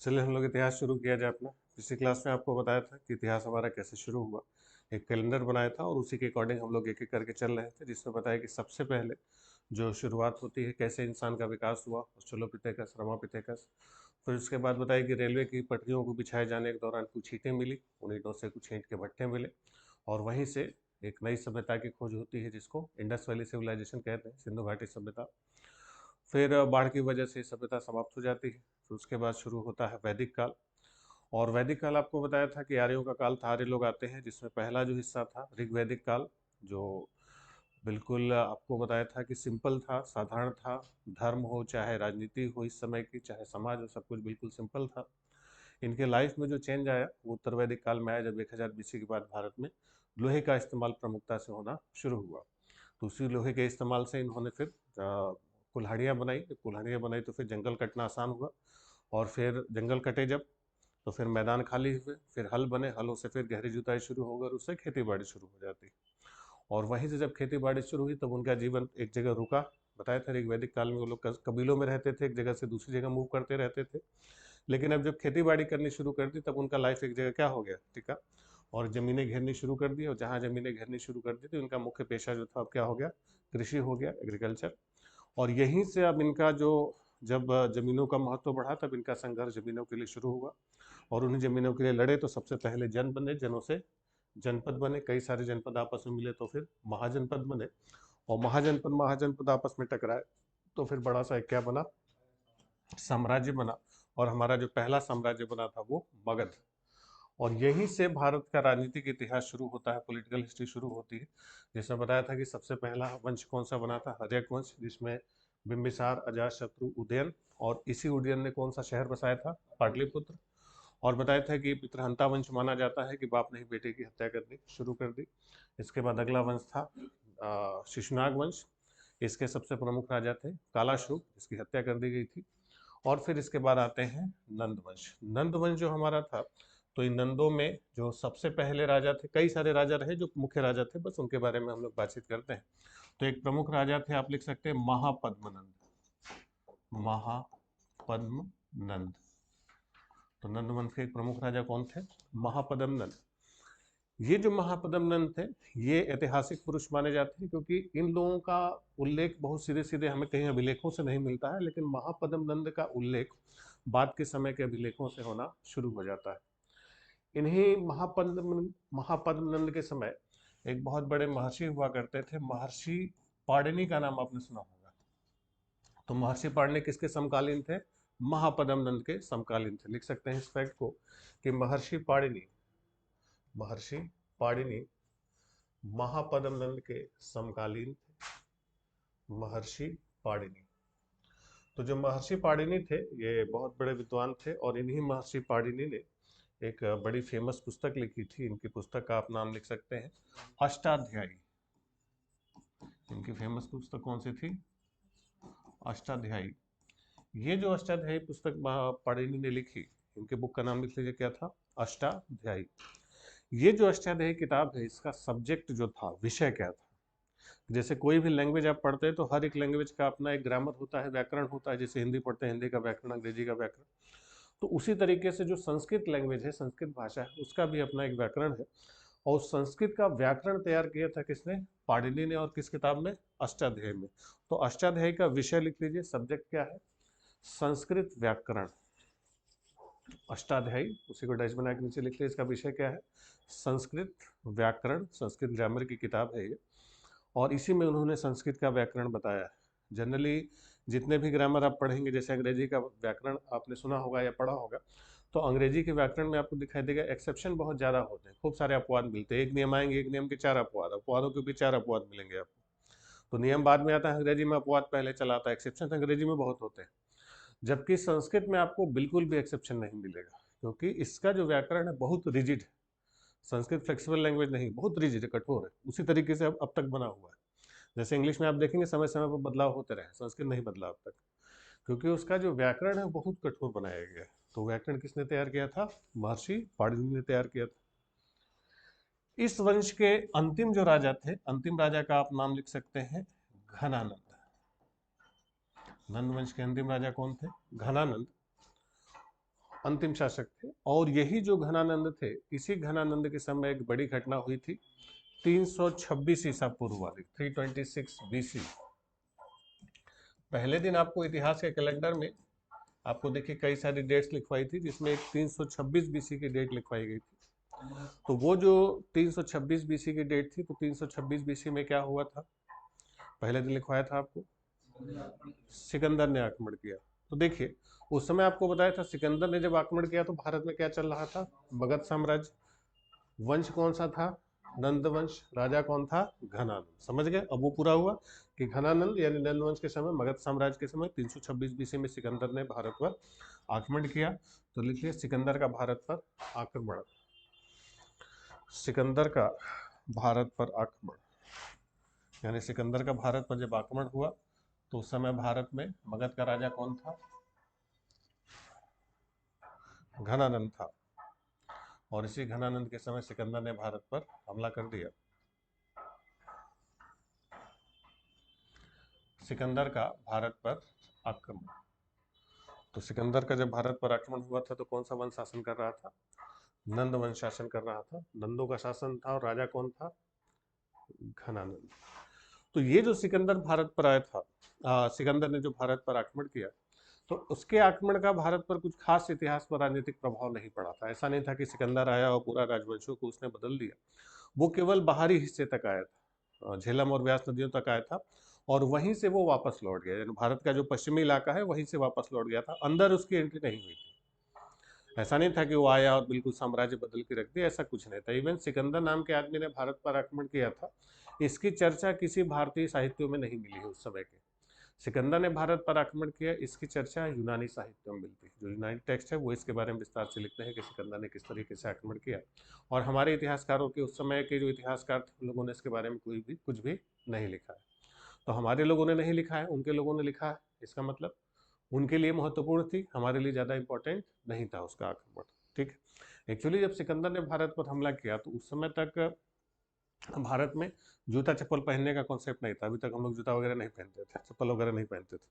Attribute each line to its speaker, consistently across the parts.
Speaker 1: चलिए हम लोग इतिहास शुरू किया जाए अपना। पिछली क्लास में आपको बताया था कि इतिहास हमारा कैसे शुरू हुआ। एक कैलेंडर बनाया था और उसी के अकॉर्डिंग हम लोग एक एक करके चल रहे थे, जिसमें बताया कि सबसे पहले जो शुरुआत होती है कैसे इंसान का विकास हुआ, ऑस्ट्रेलोपिथेकस, रमापिथेकस। फिर उसके बाद बताया कि रेलवे की पटरियों को बिछाए जाने के दौरान कुछ ईंटें मिली, उन ईंटों से कुछ ईंट के भट्टे मिले और वहीं से एक नई सभ्यता की खोज होती है, जिसको इंडस वैली सिविलाइजेशन कहते हैं, सिंधु घाटी सभ्यता। फिर बाढ़ की वजह से सभ्यता समाप्त हो जाती है। फिर उसके बाद शुरू होता है वैदिक काल। और वैदिक काल आपको बताया था कि आर्यों का काल था, आर्य लोग आते हैं, जिसमें पहला जो हिस्सा था ऋग्वैदिक काल, जो बिल्कुल आपको बताया था कि सिंपल था, साधारण था। धर्म हो चाहे राजनीति हो इस समय की, चाहे समाज हो, सब कुछ बिल्कुल सिंपल था। इनके लाइफ में जो चेंज आया वो उत्तर वैदिक काल में आया, जब 1000 बीसी के बाद भारत में लोहे का इस्तेमाल प्रमुखता से होना शुरू हुआ। तो उसी लोहे के इस्तेमाल से इन्होंने फिर कुल्हाड़ियाँ बनाई। जब कुल्हाड़ियाँ बनाई तो फिर जंगल कटना आसान हुआ, और फिर जंगल कटे जब, तो फिर मैदान खाली हुए, फिर हल बने, हलों से फिर गहरी जुताई शुरू हो गई और उससे खेती बाड़ी शुरू हो जाती। और वहीं से जब खेती बाड़ी शुरू हुई तब उनका जीवन एक जगह रुका। बताया था ऋग्वैदिक काल में वो लोग कबीलों में रहते थे, एक जगह से दूसरी जगह मूव करते रहते थे। लेकिन अब जब खेती बाड़ी करनी शुरू कर दी तब उनका लाइफ एक जगह क्या हो गया, टिका, और ज़मीनें घेरनी शुरू कर दी। और जहाँ ज़मीनें घेरनी शुरू कर दी तो इनका मुख्य पेशा जो था अब क्या हो गया, कृषि हो गया, एग्रीकल्चर। और यहीं से अब इनका जो, जब ज़मीनों का महत्व बढ़ा तब इनका संघर्ष ज़मीनों के लिए शुरू हुआ। और उन्हीं ज़मीनों के लिए लड़े तो सबसे पहले जन बने, जनों से जनपद बने, कई सारे जनपद आपस में मिले तो फिर महाजनपद बने। और महाजनपद महाजनपद आपस में टकराए तो फिर बड़ा सा एक क्या बना, साम्राज्य बना। और हमारा जो पहला साम्राज्य बना था वो मगध। और यहीं से भारत का राजनीतिक इतिहास शुरू होता है, पॉलिटिकल हिस्ट्री शुरू होती है। जिसमें बताया था कि सबसे पहला वंश कौन सा बना था, हर्यक वंश, जिसमें बिंबिसार, अजातशत्रु, उदयन। और इसी उदयन ने कौन सा शहर बसाया था, पाटलिपुत्र। और बताया था कि पितृहंता वंश माना जाता है कि बाप ने ही बेटे की हत्या करनी शुरू कर दी। इसके बाद अगला वंश था शिशुनाग वंश। इसके सबसे प्रमुख राजा थे कालाशुक, जिसकी हत्या कर दी गई थी। और फिर इसके बाद आते हैं नंद वंश। नंद वंश जो हमारा था, तो इन नंदों में जो सबसे पहले राजा थे, कई सारे राजा रहे जो मुख्य राजा थे, बस उनके बारे में हम लोग बातचीत करते हैं। तो एक प्रमुख राजा थे, आप लिख सकते हैं महापद्म नंद। महापद्म नंद। तो नंद वंश के एक प्रमुख राजा कौन थे, महापद्म नंद। ये जो महापद्म नंद थे, ये ऐतिहासिक पुरुष माने जाते हैं, क्योंकि इन लोगों का उल्लेख बहुत सीधे सीधे हमें कहीं अभिलेखों से नहीं मिलता है, लेकिन महापद्म नंद का उल्लेख बाद के समय के अभिलेखों से होना शुरू हो जाता है। इन्हीं महापद्म नंद के समय एक बहुत बड़े महर्षि हुआ करते थे, महर्षि पाणिनि का नाम आपने सुना होगा। तो महर्षि पाणिनि किसके समकालीन थे, महापद्म नंद के समकालीन थे। लिख सकते हैं इस फैक्ट को कि महर्षि पाणिनि महापद्म नंद के समकालीन थे। महर्षि पाणिनि, तो जो महर्षि पाणिनि थे ये बहुत बड़े विद्वान थे, और इन्हीं महर्षि पाणिनि ने एक बड़ी फेमस पुस्तक लिखी थी। इनकी पुस्तक का आप नाम लिख सकते हैं अष्टाध्यायी। इनकी फेमस पुस्तक कौन सी थी, अष्टाध्यायी। ये जो अष्टाध्यायी पुस्तक पाणिनि ने लिखी, इनके बुक का नाम लिख लीजिए, क्या था, अष्टाध्यायी। ये जो अष्टाध्यायी किताब है, इसका सब्जेक्ट जो था, विषय क्या था। जैसे कोई भी लैंग्वेज आप पढ़ते हैं तो हर एक लैंग्वेज का अपना एक ग्रामर होता है, व्याकरण होता है। जैसे हिंदी पढ़ते हैं, हिंदी का व्याकरण, अंग्रेजी का व्याकरण। तो उसी तरीके से जो संस्कृत लैंग्वेज है, संस्कृत भाषा है, उसका भी अपना एक व्याकरण है। और संस्कृत का व्याकरण तैयार किया था किसने, पाणिनि ने। और किस किताब में, अष्टाध्यायी में। तो अष्टाध्यायी का विषय लिख लीजिए, सब्जेक्ट क्या है, संस्कृत व्याकरण। अष्टाध्यायी, उसी को डैश बना के नीचे लिख लीजिए, इसका विषय क्या है, संस्कृत व्याकरण, संस्कृत ग्रामर की किताब है ये। और इसी में उन्होंने संस्कृत का व्याकरण बताया है। जनरली जितने भी ग्रामर आप पढ़ेंगे, जैसे अंग्रेजी का व्याकरण आपने सुना होगा या पढ़ा होगा, तो अंग्रेजी के व्याकरण में आपको दिखाई देगा एक्सेप्शन बहुत ज़्यादा होते हैं, खूब सारे अपवाद मिलते हैं। एक नियम आएंगे, एक नियम के चार अपवाद, अपवादों के भी चार अपवाद मिलेंगे आपको। तो नियम बाद में आता है अंग्रेजी में, अपवाद पहले चला आता है। एक्सेप्शन अंग्रेजी में बहुत होते हैं, जबकि संस्कृत में आपको बिल्कुल भी एक्सेप्शन नहीं मिलेगा, क्योंकि इसका जो व्याकरण है बहुत रिजिड है। संस्कृत फ्लेक्सिबल लैंग्वेज नहीं, बहुत रिजिड है, कठोर है, उसी तरीके से अब तक बना हुआ है। जैसे इंग्लिश में आप देखेंगे समय समय पर बदलाव होते रहे, संस्कृत नहीं बदला अब तक, क्योंकि उसका जो व्याकरण है बहुत कठोर बनाया गया है। तो व्याकरण किसने तैयार किया था, महर्षि पाणिनि ने तैयार किया था। इस वंश के अंतिम जो राजा थे, अंतिम राजा का आप नाम लिख सकते हैं घनानंद। नंद वंश के अंतिम राजा कौन थे, घनानंद। अंतिम शासक थे। और यही जो घनानंद थे, इसी घनानंद के समय एक बड़ी घटना हुई थी 326 ईसा पूर्व वाली, 326 बीसी। पहले दिन आपको इतिहास के कैलेंडर में आपको देखिए कई सारी डेट्स लिखवाई थी, जिसमें एक 326 बीसी की डेट लिखवाई गई थी। तो वो जो 326 बीसी की डेट थी, तो 326 बीसी में क्या हुआ था, पहले दिन लिखवाया था आपको, सिकंदर ने आक्रमण किया। तो देखिए उस समय आपको बताया था सिकंदर ने जब आक्रमण किया तो भारत में क्या चल रहा था, मगध साम्राज्य। वंश कौन सा था, नंद वंश। राजा कौन था, घनानंद। समझ गए। अब वो पूरा हुआ कि घनानंद यानी नंद वंश के समय, मगध साम्राज्य के समय 326 बीसी में सिकंदर ने भारत पर आक्रमण किया। तो लिखिए सिकंदर का भारत पर आक्रमण, सिकंदर का भारत पर आक्रमण, यानी सिकंदर का भारत पर जब आक्रमण हुआ तो उस समय भारत में मगध का राजा कौन था, घनानंद था। और इसी घनानंद के समय सिकंदर ने भारत पर हमला कर दिया। सिकंदर का भारत पर आक्रमण। तो सिकंदर का जब भारत पर आक्रमण हुआ था तो कौन सा वंश शासन कर रहा था, नंद वंश शासन कर रहा था। नंदों का शासन था और राजा कौन था, घनानंद। तो ये जो सिकंदर भारत पर आया था, सिकंदर ने जो भारत पर आक्रमण किया, तो उसके आक्रमण का भारत पर कुछ खास इतिहास पर राजनीतिक प्रभाव नहीं पड़ा था। ऐसा नहीं था कि सिकंदर आया और पूरा राजवंशों को उसने बदल दिया। वो केवल बाहरी हिस्से तक आया था, झेलम और व्यास नदियों तक आया था, और वहीं से वो वापस लौट गया। यानी भारत का जो पश्चिमी इलाका है वहीं से वापस लौट गया था, अंदर उसकी एंट्री नहीं हुई थी। ऐसा नहीं था कि वो आया और बिल्कुल साम्राज्य बदल के रख दिया, ऐसा कुछ नहीं था। इवन सिकंदर नाम के आदमी ने भारत पर आक्रमण किया था, इसकी चर्चा किसी भारतीय साहित्यों में नहीं मिली है उस समय के। सिकंदर ने भारत पर आक्रमण किया, इसकी चर्चा यूनानी साहित्य में मिलती है। जो यूनानी टेक्स्ट है वो इसके बारे में विस्तार से लिखते हैं कि सिकंदर ने किस तरीके से आक्रमण किया। और हमारे इतिहासकारों के, उस समय के जो इतिहासकार थे, उन लोगों ने इसके बारे में कुछ भी नहीं लिखा है। तो हमारे लोगों ने नहीं लिखा है, उनके लोगों ने लिखा है, इसका मतलब उनके लिए महत्वपूर्ण थी, हमारे लिए ज़्यादा इंपॉर्टेंट नहीं था उसका आक्रमण। ठीक है। एक्चुअली जब सिकंदर ने भारत पर हमला किया तो उस समय तक भारत में जूता चप्पल पहनने का कॉन्सेप्ट नहीं था। अभी तक हम लोग जूता वगैरह नहीं पहनते थे, चप्पल वगैरह नहीं पहनते थे।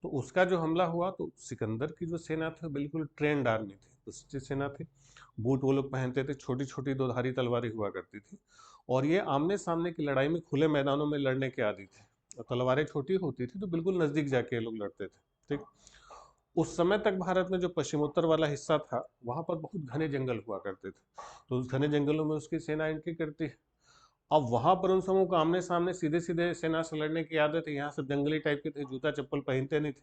Speaker 1: तो उसका जो हमला हुआ तो सिकंदर की जो सेना थी बिल्कुल ट्रेंड आर्मी थी, उसकी सेना थी। बूट वो लोग पहनते थे, छोटी छोटी दो धारी तलवारें हुआ करती थी, और ये आमने सामने की लड़ाई में खुले मैदानों में लड़ने के आदी थे। और तलवारें छोटी होती थी तो बिल्कुल नजदीक जाके ये लोग लड़ते थे। ठीक। उस समय तक भारत में जो पश्चिमोत्तर वाला हिस्सा था वहां पर बहुत घने जंगल हुआ करते थे, तो उस घने जंगलों में उसकी सेना एंट्री करती है। अब वहां पर उन समूह को आमने सामने सीधे सीधे सेना से लड़ने की आदत है। यहाँ सब जंगली टाइप के थे, जूता चप्पल पहनते नहीं थे।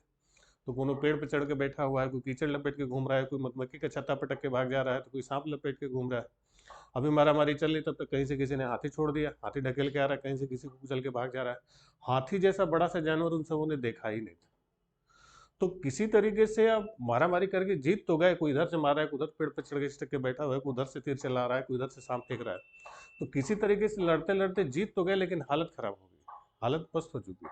Speaker 1: तो कोनो पेड़ पे चढ़ के बैठा हुआ है, कोई कीचड़ लपेट के घूम रहा है, कोई मधुमक्खी का छत्ता पटक के भाग जा रहा है, तो कोई सांप लपेट के घूम रहा है। अभी मारामारी चल रही तब तक कहीं से किसी ने हाथी छोड़ दिया, हाथी ढकेल के आ रहा है, कहीं से किसी को कुचल के भाग जा रहा है। हाथी जैसा बड़ा सा जानवर उन सबों ने देखा ही नहीं था। तो किसी तरीके से अब मारामारी करके जीत तो गए, कोई इधर से मार रहा है, कोई उधर पेड़ पे चढ़ के चिटक के बैठा हुआ है, कोई उधर से तीर चला रहा है, कोई इधर से सांप फेंक रहा है। तो किसी तरीके से लड़ते लड़ते जीत तो गए, लेकिन हालत खराब हो गई, हालत पस्त हो चुकी थी।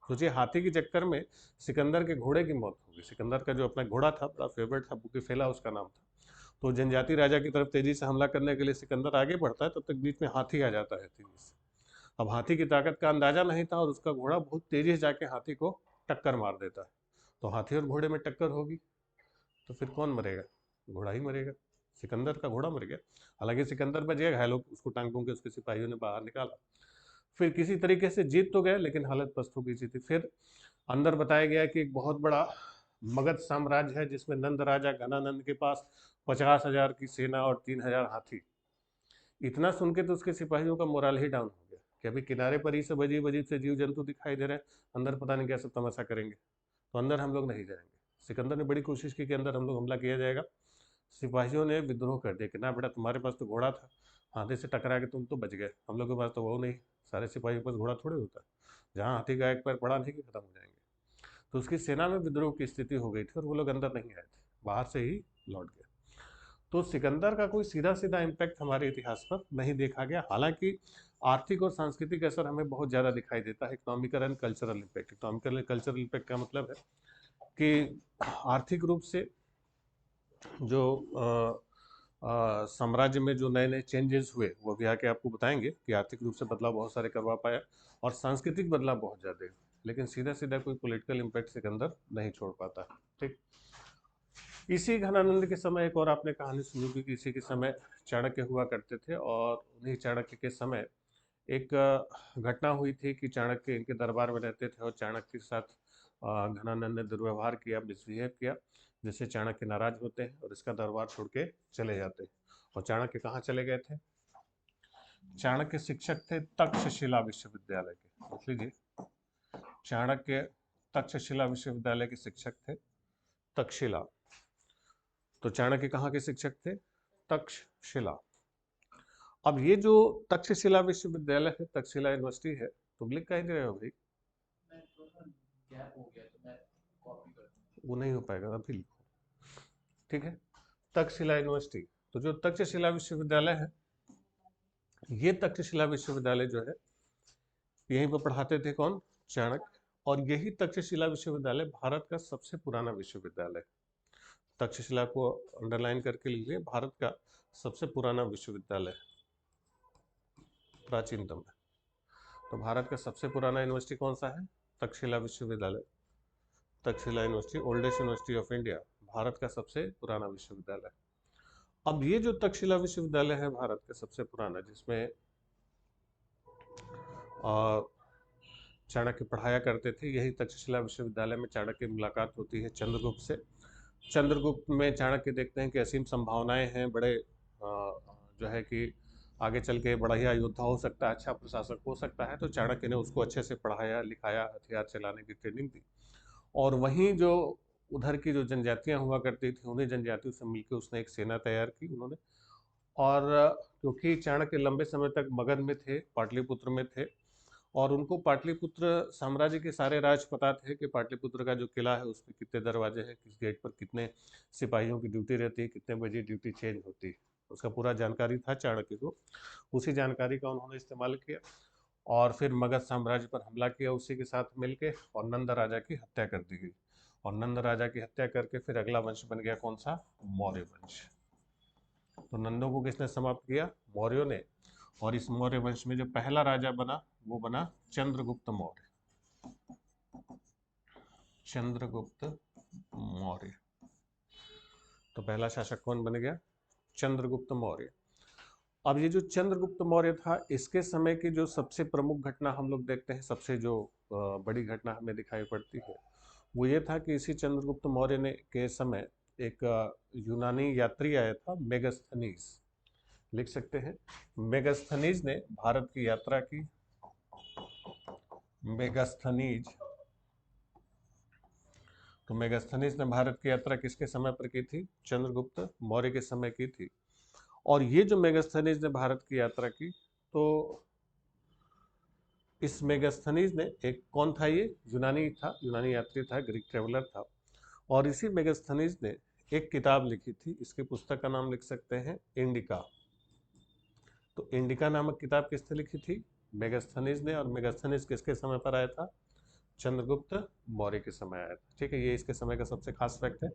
Speaker 1: सोचिए हाथी के चक्कर में सिकंदर के घोड़े की मौत हो गई। सिकंदर का जो अपना घोड़ा था, बड़ा फेवरेट था, बुकेफेला उसका नाम था। तो जनजाति राजा की तरफ तेजी से हमला करने के लिए सिकंदर आगे बढ़ता है, तब तक बीच में हाथी आ जाता है तेजी से। अब हाथी की ताकत का अंदाजा नहीं था और उसका घोड़ा बहुत तेजी से जाके हाथी को टक्कर मार देता है। तो हाथी और घोड़े में टक्कर होगी तो फिर कौन मरेगा, घोड़ा ही मरेगा। सिकंदर का घोड़ा मर गया। हालांकि सिकंदर बच गया, घायलों उसको टांग टूंग के उसके सिपाहियों ने बाहर निकाला। फिर किसी तरीके से जीत तो गए, लेकिन हालत पस्त हो गई थी। फिर अंदर बताया गया कि एक बहुत बड़ा मगध साम्राज्य है जिसमें नंद राजा घनानंद के पास 50,000 की सेना और 3,000 हाथी। इतना सुन के तो उसके सिपाहियों का मोरल ही डाउन हो गया कि अभी किनारे पर ही सब अजीब अजीब से जीव जंतु दिखाई दे रहे हैं, अंदर पता नहीं क्या सब तमाशा करेंगे, तो अंदर हम लोग नहीं जाएंगे। सिकंदर ने बड़ी कोशिश की कि अंदर हम लोग हमला किया जाएगा। सिपाहियों ने विद्रोह कर दिया कि ना बेटा, तुम्हारे पास तो घोड़ा था, हाथी से टकरा के तुम तो बच गए, हम लोग के पास तो वो नहीं। सारे सिपाहियों के पास घोड़ा थोड़े होता है, जहाँ हाथी का एक पैर पड़ा नहीं कि खत्म हो जाएंगे। तो उसकी सेना में विद्रोह की स्थिति हो गई थी और वो लोग अंदर नहीं आए थे, बाहर से ही लौट गए। तो सिकंदर का कोई सीधा सीधा इम्पैक्ट हमारे इतिहास पर नहीं देखा गया। हालांकि आर्थिक और सांस्कृतिक असर हमें बहुत ज़्यादा दिखाई देता है। Economical and cultural impact, economical cultural impact का मतलब है कि आर्थिक रूप से जो साम्राज्य में जो नए नए चेंजेस हुए वो भी आके आपको बताएंगे कि आर्थिक रूप से बदलाव बहुत सारे करवा पाया, और सांस्कृतिक बदलाव बहुत ज़्यादा है। लेकिन सीधा सीधा कोई पॉलिटिकल इम्पैक्ट सिकंदर नहीं छोड़ पाता। ठीक। इसी घनानंद के समय एक और आपने कहानी सुनी होगी कि इसी के समय चाणक्य हुआ करते थे, और उन्हीं चाणक्य के समय एक घटना हुई थी कि चाणक्य इनके दरबार में रहते थे और चाणक्य के साथ घनानंद ने दुर्व्यवहार किया, मिसबिहेव किया, जिससे चाणक्य नाराज होते हैं और इसका दरबार छोड़ के चले जाते हैं। और चाणक्य कहाँ चले गए थे? चाणक्य शिक्षक थे तक्षशिला विश्वविद्यालय के, देख लीजिए, चाणक्य तक्षशिला विश्वविद्यालय के शिक्षक थे, तक्षशिला। तो चाणक्य कहाँ के शिक्षक थे? तक्षशिला। अब ये जो तक्षशिला विश्वविद्यालय है, तक्षशिला यूनिवर्सिटी है, तुम लिख कहीं रहे हो भाई? वो नहीं हो पाएगा, अभी लिखो, ठीक है। तक्षशिला यूनिवर्सिटी, तो जो तक्षशिला विश्वविद्यालय है, ये तक्षशिला विश्वविद्यालय जो है, यहीं पर पढ़ाते थे कौन? चाणक्य। और यही तक्षशिला विश्वविद्यालय भारत का सबसे पुराना विश्वविद्यालय है। तक्षशिला को अंडरलाइन करके लीजिए, भारत का सबसे पुराना विश्वविद्यालय है, प्राचीनतम है। तो भारत का सबसे पुराना यूनिवर्सिटी कौन सा है? तक्षशिला विश्वविद्यालय। Takshashila university, oldest university of India, Bharat का सबसे पुराना विश्वविद्यालय। अब ये जो तक्षशिला विश्वविद्यालय है भारत का सबसे पुराना, जिसमें चाणक्य पढ़ाया करते थे, यही तक्षशिला विश्वविद्यालय में चाणक्य की मुलाकात होती है चंद्रगुप्त से। चंद्रगुप्त में चाणक्य देखते हैं कि असीम संभावनाएं हैं, बड़े जो है कि आगे चल के बढ़िया योद्धा हो सकता है, अच्छा प्रशासक हो सकता है। तो चाणक्य ने उसको अच्छे से पढ़ाया लिखाया, हथियार चलाने की ट्रेनिंग दी। और वहीं जो उधर की जो जनजातियां हुआ करती थी, उन्हीं जनजातियों से मिलकर उसने एक सेना तैयार की उन्होंने। और क्योंकि चाणक्य लंबे समय तक मगध में थे, पाटलिपुत्र में थे, और उनको पाटलिपुत्र साम्राज्य के सारे राज पता थे कि पाटलिपुत्र का जो किला है उसमें कितने दरवाजे हैं, किस गेट पर कितने सिपाहियों की ड्यूटी रहती है, कितने बजे ड्यूटी चेंज होती है, उसका पूरा जानकारी था चाणक्य को। उसी जानकारी का उन्होंने इस्तेमाल किया और फिर मगध साम्राज्य पर हमला किया उसी के साथ मिलके, और नंद राजा की हत्या कर दी गई। और नंद राजा की हत्या करके फिर अगला वंश बन गया कौन सा? मौर्य वंश। तो नंदों को किसने समाप्त किया? मौर्यों ने। और इस मौर्य वंश में जो पहला राजा बना वो बना चंद्रगुप्त मौर्य। चंद्रगुप्त मौर्य। तो पहला शासक कौन बन गया? चंद्रगुप्त मौर्य। अब ये जो चंद्रगुप्त मौर्य था, इसके समय की जो सबसे प्रमुख घटना हम लोग देखते हैं, सबसे जो बड़ी घटना हमें दिखाई पड़ती है, वो ये था कि इसी चंद्रगुप्त मौर्य ने के समय एक यूनानी यात्री आया था, मेगास्थनीज। लिख सकते हैं, मेगास्थनीज ने भारत की यात्रा की। मेगास्थनीज, तो मेगास्थनीज ने भारत की यात्रा किसके समय पर की थी? चंद्रगुप्त मौर्य के समय की थी। और ये जो मेगास्थनीज ने भारत की यात्रा की, तो इस मेगास्थनीज ने एक कौन था? ये यूनानी था, यूनानी यात्री था, ग्रीक ट्रेवलर था। और इसी मेगास्थनीज ने एक किताब लिखी थी, इसकी पुस्तक का नाम लिख सकते हैं इंडिका। तो इंडिका नामक किताब किसने लिखी थी? मेगास्थनीज ने। और मेगास्थनीज किसके समय पर आया था? चंद्रगुप्त मौर्य के समय आया था। ठीक है, ये इसके समय का सबसे खास फैक्ट है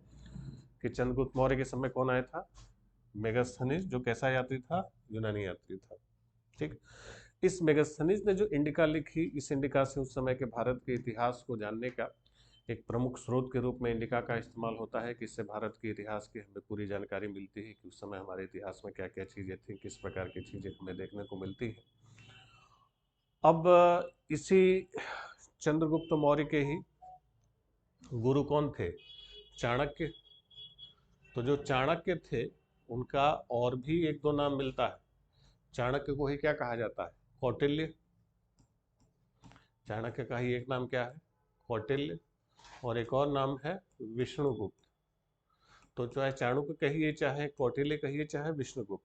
Speaker 1: कि चंद्रगुप्त मौर्य के समय कौन आया था? मेगास्थनीज, जो कैसा यात्री था? यूनानी यात्री था। ठीक, इस मेगास्थनीज ने जो इंडिका लिखी, इस इंडिका से उस समय के भारत के इतिहास को जानने का एक प्रमुख स्रोत के रूप में इंडिका का इस्तेमाल होता है कि इससे भारत के इतिहास की हमें पूरी जानकारी मिलती है कि उस समय हमारे इतिहास में क्या क्या चीज़ें थी, किस प्रकार की चीज़ें हमें देखने को मिलती है। अब इसी चंद्रगुप्त मौर्य के ही गुरु कौन थे? चाणक्य। तो जो चाणक्य थे, उनका और भी एक दो नाम मिलता है। चाणक्य को ही क्या कहा जाता है? कौटिल्य। चाणक्य का ही एक नाम क्या है? कौटिल्य। और एक और नाम है विष्णुगुप्त। तो चाहे चाणक्य कहिए, चाहे कौटिल्य कहिए, चाहे विष्णुगुप्त,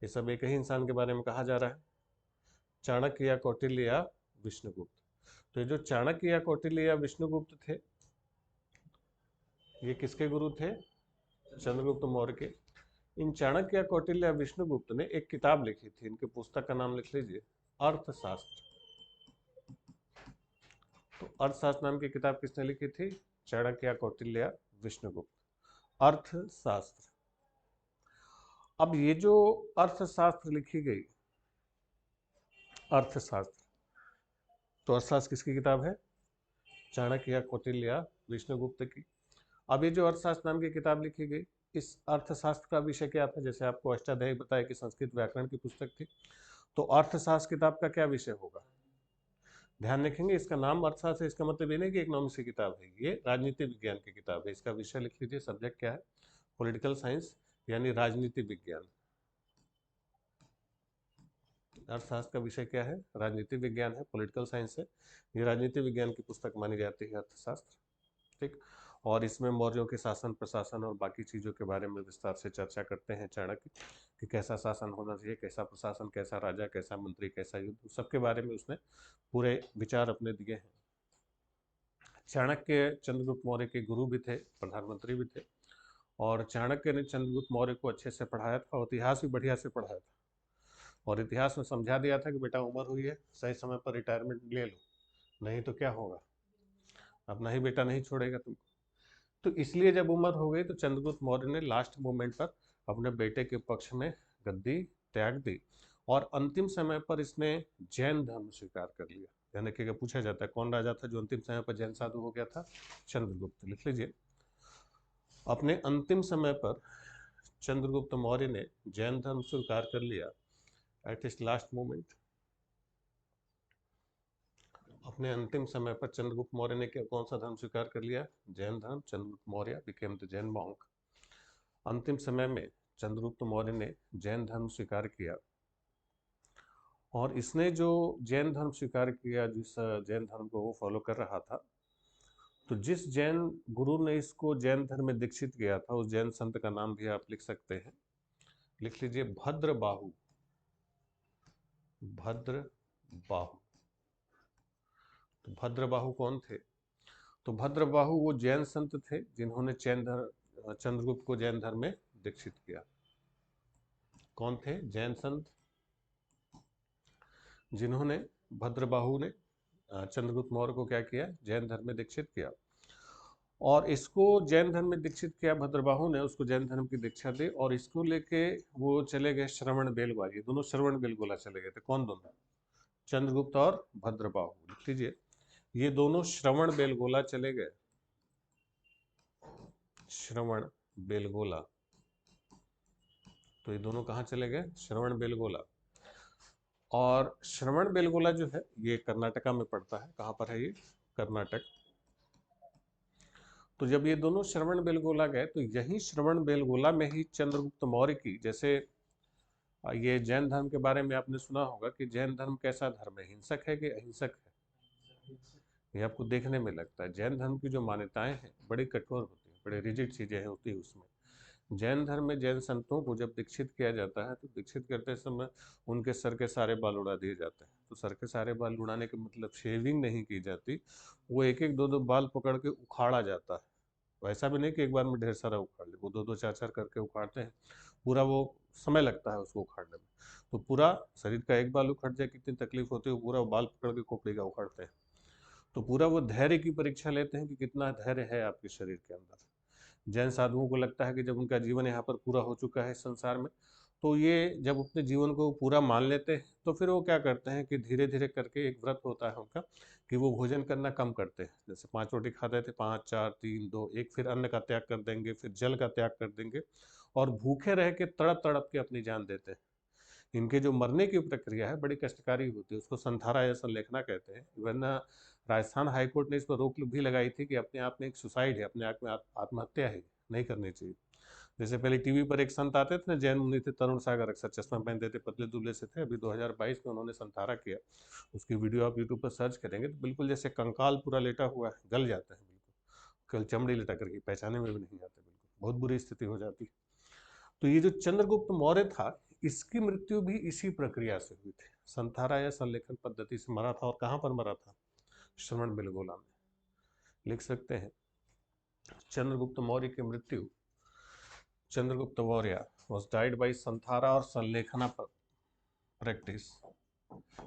Speaker 1: ये सब एक ही इंसान के बारे में कहा जा रहा है, चाणक्य या कौटिल्य या विष्णुगुप्त। तो ये जो चाणक्य या कौटिल्य या विष्णुगुप्त थे, ये किसके गुरु थे? चंद्रगुप्त मौर्य के। इन चाणक्य या कौटिल्य या विष्णुगुप्त ने एक किताब लिखी थी, इनके पुस्तक का नाम लिख लीजिए, अर्थशास्त्र। तो अर्थशास्त्र नाम की किताब किसने लिखी थी? चाणक्य या कौटिल्य या विष्णुगुप्त। अर्थशास्त्र। अब ये जो अर्थशास्त्र लिखी गई, अर्थशास्त्र, तो अर्थशास्त्र किसकी किताब है? चाणक्य या कौटिल्य या विष्णुगुप्त की। अब ये जो अर्थशास्त्र नाम की किताब लिखी गई, इस अर्थशास्त्र का विषय क्या था? जैसे आपको अष्टाध्यायी बताया कि संस्कृत व्याकरण की पुस्तक थी, तो अर्थशास्त्र किताब का क्या विषय होगा? ध्यान रखेंगे, इसका नाम अर्थशास्त्र है, इसका मतलब ये नहीं कि इकोनॉमिक्स की किताब है, ये राजनीति विज्ञान की किताब है। इसका विषय लिख लीजिए, सब्जेक्ट क्या है? पॉलिटिकल साइंस यानी राजनीति विज्ञान। अर्थशास्त्र का विषय क्या है? राजनीति विज्ञान है, पॉलिटिकल साइंस है। ये राजनीति विज्ञान की पुस्तक मानी जाती है अर्थशास्त्र, ठीक। और इसमें मौर्यों के शासन प्रशासन और बाकी चीज़ों के बारे में विस्तार से चर्चा करते हैं चाणक्य, कि कैसा शासन होना चाहिए, कैसा प्रशासन, कैसा राजा, कैसा मंत्री, कैसा युद्ध, सबके बारे में उसने पूरे विचार अपने दिए हैं। चाणक्य चंद्रगुप्त मौर्य के गुरु भी थे, प्रधानमंत्री भी थे, और चाणक्य ने चंद्रगुप्त मौर्य को अच्छे से पढ़ाया था और इतिहास भी बढ़िया से पढ़ाया था, और इतिहास में समझा दिया था कि बेटा उम्र हुई है, सही समय पर रिटायरमेंट ले लो, नहीं तो क्या होगा, अपना ही बेटा नहीं छोड़ेगा तुमको। तो इसलिए जब उम्र हो गई तो चंद्रगुप्त मौर्य ने लास्ट मोमेंट पर अपने बेटे के पक्ष में गद्दी त्याग दी, और अंतिम समय पर इसने जैन धर्म स्वीकार कर लिया। ध्यान रखिएगा, पूछा जाता है कौन राजा था जो अंतिम समय पर जैन साधु हो गया था? चंद्रगुप्त। लिख लीजिए, अपने अंतिम समय पर चंद्रगुप्त मौर्य ने जैन धर्म स्वीकार कर लिया एट इस लास्ट मोमेंट। अपने अंतिम समय पर चंद्रगुप्त मौर्य ने क्या कौन सा धर्म स्वीकार कर लिया? जैन धर्म। Chandragupta Maurya became the Jain monk. अंतिम समय में चंद्रगुप्त मौर्य ने जैन धर्म स्वीकार किया, और इसने जो जैन धर्म स्वीकार किया, जिस जैन धर्म को वो फॉलो कर रहा था, तो जिस जैन गुरु ने इसको जैन धर्म में दीक्षित किया था, उस जैन संत का नाम भी आप लिख सकते हैं। लिख लीजिए, भद्रबाहु। भद्रबाहु। तो भद्रबाहु कौन थे? तो भद्रबाहु वो जैन संत थे जिन्होंने चंद्रगुप्त को जैन धर्म में दीक्षित किया। कौन थे? जैन संत जिन्होंने, भद्रबाहु ने चंद्रगुप्त मौर्य को क्या किया? जैन धर्म में दीक्षित किया, और इसको जैन धर्म में दीक्षित किया भद्रबाहु ने, उसको जैन धर्म की दीक्षा दी, और इसको लेके वो चले गए श्रवण बेलगोला। ये दोनों श्रवण बेलगोला चले गए थे। कौन दोनों? चंद्रगुप्त और भद्रबाहु। लिख लीजिए, ये दोनों श्रवण बेलगोला चले गए। श्रवण बेलगोला। तो ये दोनों कहाँ चले गए? श्रवण बेलगोला। और श्रवण बेलगोला जो है ये कर्नाटका में पड़ता है। कहाँ पर है ये? कर्नाटक। तो जब ये दोनों श्रवण बेलगोला गए, तो यही श्रवण बेलगोला में ही चंद्रगुप्त मौर्य की, जैसे ये जैन धर्म के बारे में आपने सुना होगा कि जैन धर्म कैसा धर्म है, हिंसक है कि अहिंसक है? ये आपको देखने में लगता है। जैन धर्म की जो मान्यताएं हैं बड़ी कठोर होती हैं, बड़े रिजिड चीजें होती है उसमें। जैन धर्म में जैन संतों को जब दीक्षित किया जाता है, तो दीक्षित करते समय उनके सर के सारे बाल उड़ा दिए जाते हैं। तो सर के सारे बाल उड़ाने के मतलब शेविंग नहीं की जाती, वो एक एक दो दो बाल पकड़ के उखाड़ा जाता है। वैसा भी नहीं कि एक बार में ढेर सारा उखाड़ ले, वो दो दो चार चार करके उखाड़ते हैं। पूरा वो समय लगता है उसको उखाड़ने में। तो पूरा शरीर का एक बाल उखड़ जाए कितनी तकलीफ होती है, वो पूरा बाल पकड़ के खोपड़ी का उखाड़ते हैं। तो पूरा वो धैर्य की परीक्षा लेते हैं कि कितना धैर्य है आपके शरीर के अंदर। जैन साधुओं को लगता है कि जब उनका जीवन यहाँ पर पूरा हो चुका है संसार में, तो ये जब अपने जीवन को पूरा मान लेते हैं, तो फिर वो क्या करते हैं कि धीरे धीरे करके, एक व्रत होता है उनका, कि वो भोजन करना कम करते हैं। जैसे 5 रोटी खाते थे, 5 4 3 2 1, फिर अन्न का त्याग कर देंगे, फिर जल का त्याग कर देंगे, और भूखे रह के तड़प तड़प के अपनी जान देते हैं। इनके जो मरने की प्रक्रिया है बड़ी कष्टकारी होती है, उसको संथारा या संलेखना कहते हैं। इवन राजस्थान हाईकोर्ट ने इस पर रोक भी लगाई थी कि अपने आप में एक सुसाइड है, अपने आप में आत्महत्या है, नहीं करनी चाहिए। जैसे पहले टीवी पर एक संत आते थे ना, जैन मुनि थे, तरुण सागर, अक्सर चश्मा पहनते थे, पतले दुबले से थे। अभी 2022 में उन्होंने संथारा किया, उसकी वीडियो आप यूट्यूब पर सर्च करेंगे तो बिल्कुल जैसे कंकाल पूरा लेटा हुआ है, गल जाता है बिल्कुल, कल चमड़ी लेटा करके पहचाने में भी नहीं आते, बिल्कुल बहुत बुरी स्थिति हो जाती। तो ये जो चंद्रगुप्त मौर्य था, इसकी मृत्यु भी इसी प्रक्रिया से हुई थी। संथारा या संलेखन पद्धति से मरा था। और कहाँ पर मरा था? श्रवण बेलगोला में। लिख सकते हैं, चंद्रगुप्त मौर्य की मृत्यु, Chandragupta Maurya was died by संथारा और संलेखना प्रैक्टिस।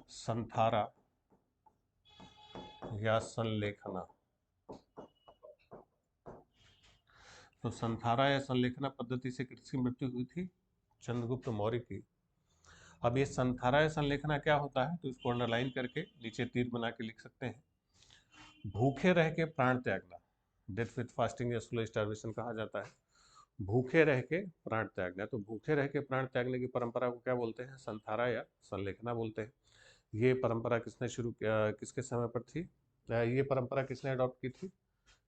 Speaker 1: संथारा या संलेखना। तो संथारा या संलेखना पद्धति से किसकी मृत्यु हुई थी? चंद्रगुप्त मौर्य की। अब ये संथारा या संलेखना क्या होता है, तो इसको अंडरलाइन करके नीचे तीर बना के लिख सकते हैं। भूखे रह के प्राण त्यागना, डेथ विथ फास्टिंग या स्लो स्टार्वेशन कहा जाता है। भूखे रह के प्राण त्यागना, तो भूखे रह के प्राण त्यागने की परंपरा को क्या बोलते हैं? संथारा या संलेखना बोलते हैं। ये परंपरा किसने शुरू किया, किसके समय पर थी? ये परंपरा किसने अडॉप्ट की थी?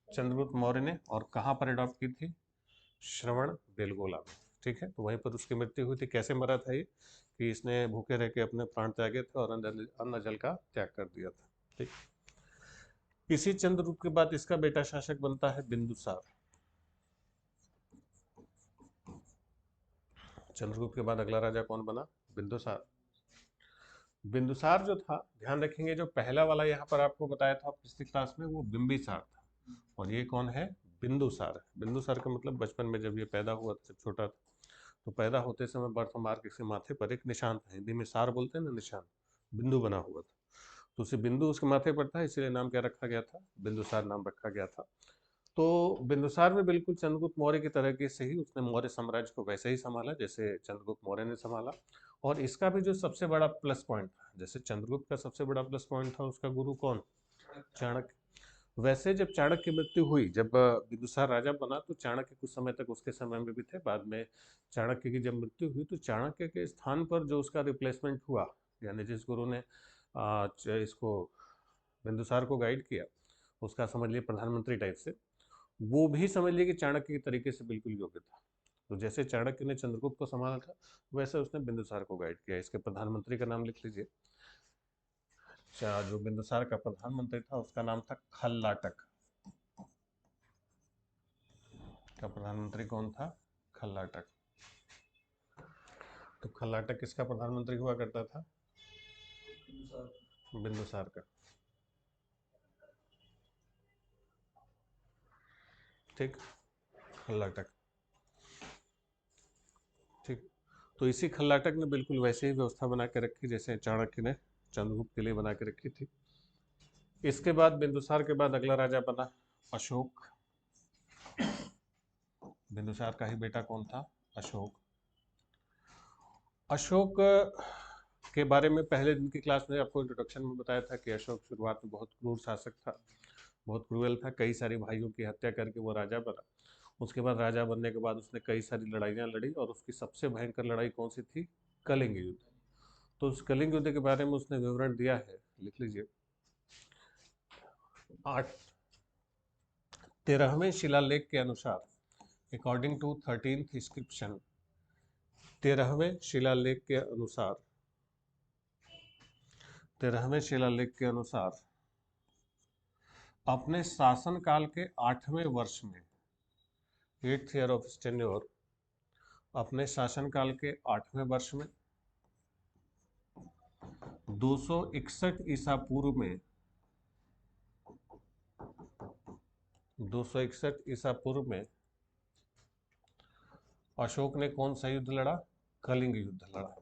Speaker 1: चंद्रगुप्त मौर्य ने। और कहाँ पर अडॉप्ट की थी? श्रवण बेलगोला में। ठीक है, तो वहीं पर उसकी मृत्यु हुई थी। कैसे मरा था ये? कि इसने भूखे रह के अपने प्राण त्यागे थे और अन्न जल का त्याग कर दिया था। ठीक। इसी चंद्रगुप्त के बाद इसका बेटा शासक बनता है बिंदुसार। चंद्रगुप्त के बाद अगला राजा कौन बना? बिंदुसार। बिंदुसार जो था, ध्यान रखेंगे, जो पहला वाला यहाँ पर आपको बताया था पिछली क्लास में, वो बिंबिसार था। और ये कौन है? बिंदुसार। बिंदुसार का मतलब बचपन में जब ये पैदा हुआ था, जब छोटा था, तो पैदा होते समय बर्थ मार्क इसके माथे पर एक निशान था। हिंदी में सार बोलते हैं ना, निशान, बिंदु बना हुआ था। तो उसे बिंदु उसके माथे पर था, इसीलिए नाम क्या रखा गया था? बिंदुसार नाम रखा गया था। तो बिंदुसार में बिल्कुल चंद्रगुप्त मौर्य की तरह से ही उसने मौर्य साम्राज्य को वैसे ही संभाला जैसे चंद्रगुप्त मौर्य ने संभाला। और इसका भी जो सबसे बड़ा प्लस पॉइंट था, जैसे चंद्रगुप्त का सबसे बड़ा प्लस पॉइंट था उसका गुरु कौन? चाणक्य। वैसे जब चाणक्य की मृत्यु हुई, जब बिंदुसार राजा बना, तो चाणक्य कुछ समय तक उसके समय में भी थे। बाद में चाणक्य की जब मृत्यु हुई, तो चाणक्य के स्थान पर जो उसका रिप्लेसमेंट हुआ, यानी जिस गुरु ने इसको बिंदुसार को गाइड किया, उसका समझ लिए प्रधानमंत्री टाइप से, वो भी समझ लिए कि चाणक्य के तरीके से बिल्कुल योग्य था। तो जैसे चाणक्य ने चंद्रगुप्त को संभाला था, वैसे उसने बिंदुसार को गाइड किया। इसके प्रधानमंत्री का नाम लिख लीजिए। जो बिंदुसार का प्रधानमंत्री था उसका नाम था खल्लाटक। का प्रधानमंत्री कौन था? खल्लाटक। तो खल्लाटक किसका प्रधानमंत्री हुआ करता था? बिंदुसार का। ठीक, खल्लाटक। ठीक। तो इसी खल्लाटक ने बिल्कुल वैसे ही व्यवस्था बना के रखी जैसे चाणक्य ने चंद्रगुप्त के लिए बना के रखी थी। इसके बाद बिंदुसार के बाद अगला राजा बना अशोक। बिंदुसार का ही बेटा कौन था? अशोक। अशोक के बारे में पहले दिन की क्लास में आपको इंट्रोडक्शन में बताया था कि अशोक शुरुआत में बहुत क्रूर शासक था, बहुत क्रूएल था। कई सारे भाइयों की हत्या करके वो राजा बना। उसके बाद राजा बनने के बाद उसने कई सारी लड़ाइयाँ लड़ी, और उसकी सबसे भयंकर लड़ाई कौन सी थी? कलिंग युद्ध। तो उस कलिंग युद्ध के बारे में उसने विवरण दिया है, लिख लीजिए। 13वें शिलालेख के अनुसार, अकॉर्डिंग टू 13th इंस्क्रिप्शन, 13वें शिलालेख के अनुसार, 13वें शिलालेख के अनुसार अपने शासनकाल के 8वें वर्ष में, 8th ईयर ऑफ टेन्योर, अपने शासनकाल के 8वें वर्ष में 261 ईसा पूर्व में, 261 ईसा पूर्व में अशोक ने कौन सा युद्ध लड़ा? कलिंग युद्ध लड़ा।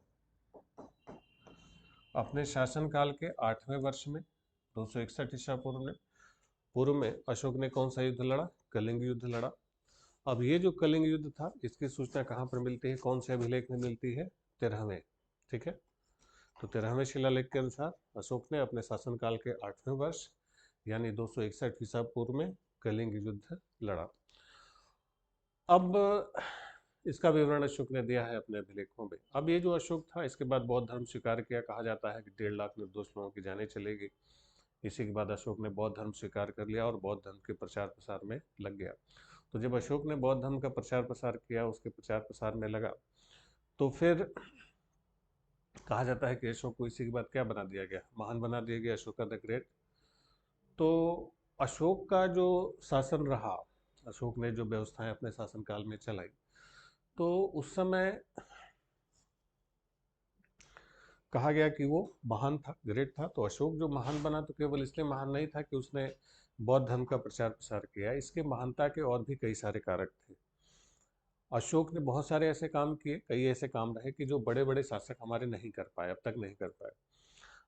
Speaker 1: अपने शासनकाल के 8वें वर्ष में 261 ईसा पूर्व में अशोक ने कौन सा युद्ध लड़ा? कलिंग युद्ध लड़ा। अब ये जो कलिंग युद्ध था, इसकी सूचना कहाँ पर मिलती है, कौन से अभिलेख में मिलती है? 13वें। ठीक है, तो 13वें शिलालेख के अनुसार अशोक ने अपने शासनकाल के 8वें वर्ष यानी 261 ईसा पूर्व में कलिंग युद्ध लड़ा। अब इसका विवरण अशोक ने दिया है अपने अभिलेखों में। अब ये जो अशोक था, इसके बाद बौद्ध धर्म स्वीकार किया। कहा जाता है कि 1.5 लाख निर्दोष लोगों की जानें चली गई। इसी के बाद अशोक ने बौद्ध धर्म स्वीकार कर लिया और बौद्ध धर्म के प्रचार प्रसार में लग गया। तो जब अशोक ने बौद्ध धर्म का प्रचार प्रसार किया, उसके प्रचार प्रसार में लगा, तो फिर कहा जाता है कि अशोक को इसी के बाद क्या बना दिया गया? महान बना दिया गया, अशोक द ग्रेट। तो अशोक का जो शासन रहा, अशोक ने जो व्यवस्थाएं अपने शासनकाल में चलाई, तो उस समय कहा गया कि वो महान था, ग्रेट था। तो अशोक जो महान बना, तो केवल इसलिए महान नहीं था कि उसने बौद्ध धर्म का प्रचार प्रसार किया। इसके महानता के और भी कई सारे कारक थे। अशोक ने बहुत सारे ऐसे काम किए, कई ऐसे काम रहे कि जो बड़े बड़े शासक हमारे नहीं कर पाए, अब तक नहीं कर पाए।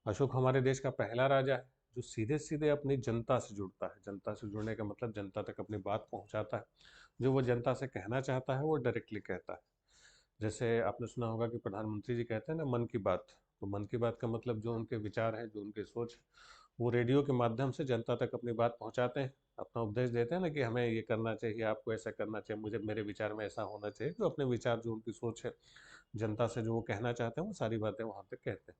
Speaker 1: अशोक हमारे देश का पहला राजा है जो सीधे सीधे अपनी जनता से जुड़ता है। जनता से जुड़ने का मतलब जनता तक अपनी बात पहुंचाता है। जो वो जनता से कहना चाहता है वो डायरेक्टली कहता है। जैसे आपने सुना होगा कि प्रधानमंत्री जी कहते हैं ना, मन की बात। तो मन की बात का मतलब जो उनके विचार हैं, जो उनके सोच, वो रेडियो के माध्यम से जनता तक अपनी बात पहुंचाते हैं, अपना उपदेश देते हैं ना कि हमें ये करना चाहिए, आपको ऐसा करना चाहिए, मुझे मेरे विचार में ऐसा होना चाहिए। तो अपने विचार, जो उनकी सोच है, जनता से जो वो कहना चाहते हैं, वो सारी बातें वहाँ तक कहते हैं।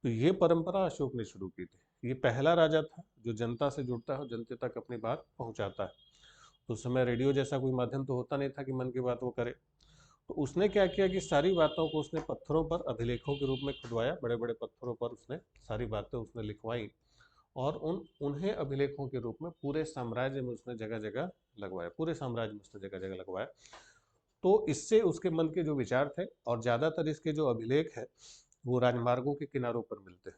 Speaker 1: तो ये परंपरा अशोक ने शुरू की थी। ये पहला राजा था जो जनता से जुड़ता है और जनता तक अपनी बात पहुंचाता है। तो उस समय रेडियो जैसा कोई माध्यम तो होता नहीं था कि मन की बात वो करे। तो उसने क्या किया कि सारी बातों को उसने पत्थरों पर अभिलेखों के रूप में खुदवाया, बड़े बड़े पत्थरों पर उसने सारी बातें उसने लिखवाई, और उन्हें अभिलेखों के रूप में पूरे साम्राज्य में उसने जगह जगह लगवाया, पूरे साम्राज्य में उसने जगह जगह लगवाया। तो इससे उसके मन के जो विचार थे, और ज्यादातर इसके जो अभिलेख है वो राजमार्गों के किनारों पर मिलते हैं,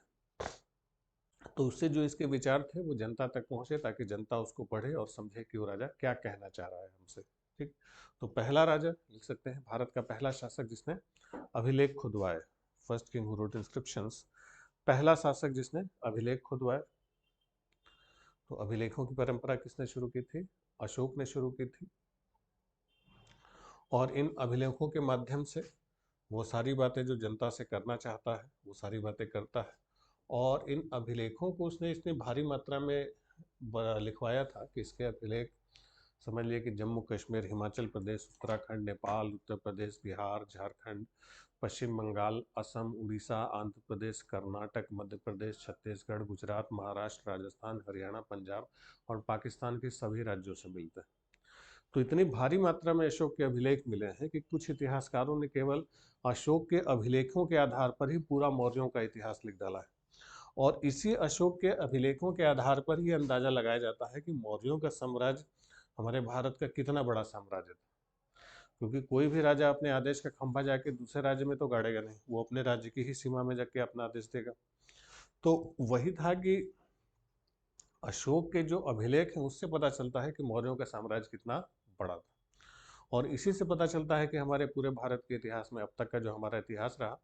Speaker 1: तो उससे जो इसके विचार थे वो जनता तक पहुंचे, ताकि जनता उसको पढ़े और समझे कि वो राजा क्या कहना चाह रहा है हमसे। ठीक। तो पहला राजा लिख सकते हैं, भारत का पहला शासक जिसने अभिलेख खुदवाए, first king who wrote inscriptions, पहला शासक जिसने अभिलेख खुदवाए। तो अभिलेखों की परंपरा किसने शुरू की थी? अशोक ने शुरू की थी। और इन अभिलेखों के माध्यम से वो सारी बातें जो जनता से करना चाहता है वो सारी बातें करता है। और इन अभिलेखों को उसने इतनी भारी मात्रा में लिखवाया था कि इसके अभिलेख समझ लिए कि जम्मू कश्मीर, हिमाचल प्रदेश, उत्तराखंड, नेपाल, उत्तर प्रदेश, बिहार, झारखंड, पश्चिम बंगाल, असम, उड़ीसा, आंध्र प्रदेश, कर्नाटक, मध्य प्रदेश, छत्तीसगढ़, गुजरात, महाराष्ट्र, राजस्थान, हरियाणा, पंजाब और पाकिस्तान के सभी राज्यों से मिलते हैं। तो इतनी भारी मात्रा में अशोक के अभिलेख मिले हैं कि कुछ इतिहासकारों ने केवल अशोक के अभिलेखों के आधार पर ही पूरा मौर्यों का इतिहास लिख डाला है। और इसी अशोक के अभिलेखों के आधार पर ही अंदाजा लगाया जाता है कि मौर्यों का साम्राज्य हमारे भारत का कितना बड़ा साम्राज्य था। क्योंकि कोई भी राजा अपने आदेश का खंभा जाके दूसरे राज्य में तो गाड़ेगा नहीं, वो अपने राज्य की ही सीमा में जाके अपना आदेश देगा। तो वही था कि अशोक के जो अभिलेख हैं उससे पता चलता है कि मौर्यों का साम्राज्य कितना बड़ा था। और इसी से पता चलता है कि हमारे पूरे भारत के इतिहास में अब तक का जो हमारा इतिहास रहा,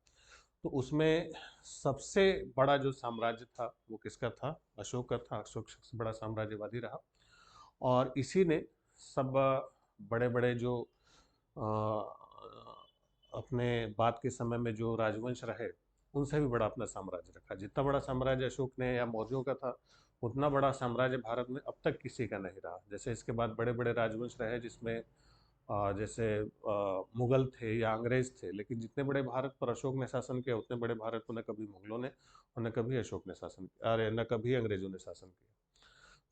Speaker 1: तो उसमें सबसे बड़ा जो साम्राज्य था वो किसका था? अशोक का था। अशोक सबसे बड़ा साम्राज्यवादी रहा। और इसी ने सब बड़े बड़े जो अपने बाद के समय में जो राजवंश रहे उनसे भी बड़ा अपना साम्राज्य रखा। जितना बड़ा साम्राज्य अशोक ने या मौर्यों का था, उतना बड़ा साम्राज्य भारत में अब तक किसी का नहीं रहा। जैसे इसके बाद बड़े बड़े राजवंश रहे जिसमें जैसे मुगल थे या अंग्रेज थे, लेकिन जितने बड़े भारत पर अशोक ने शासन किया उतने बड़े भारत पर न कभी मुगलों ने और न कभी अशोक ने शासन किया, अरे न कभी अंग्रेजों ने शासन किया।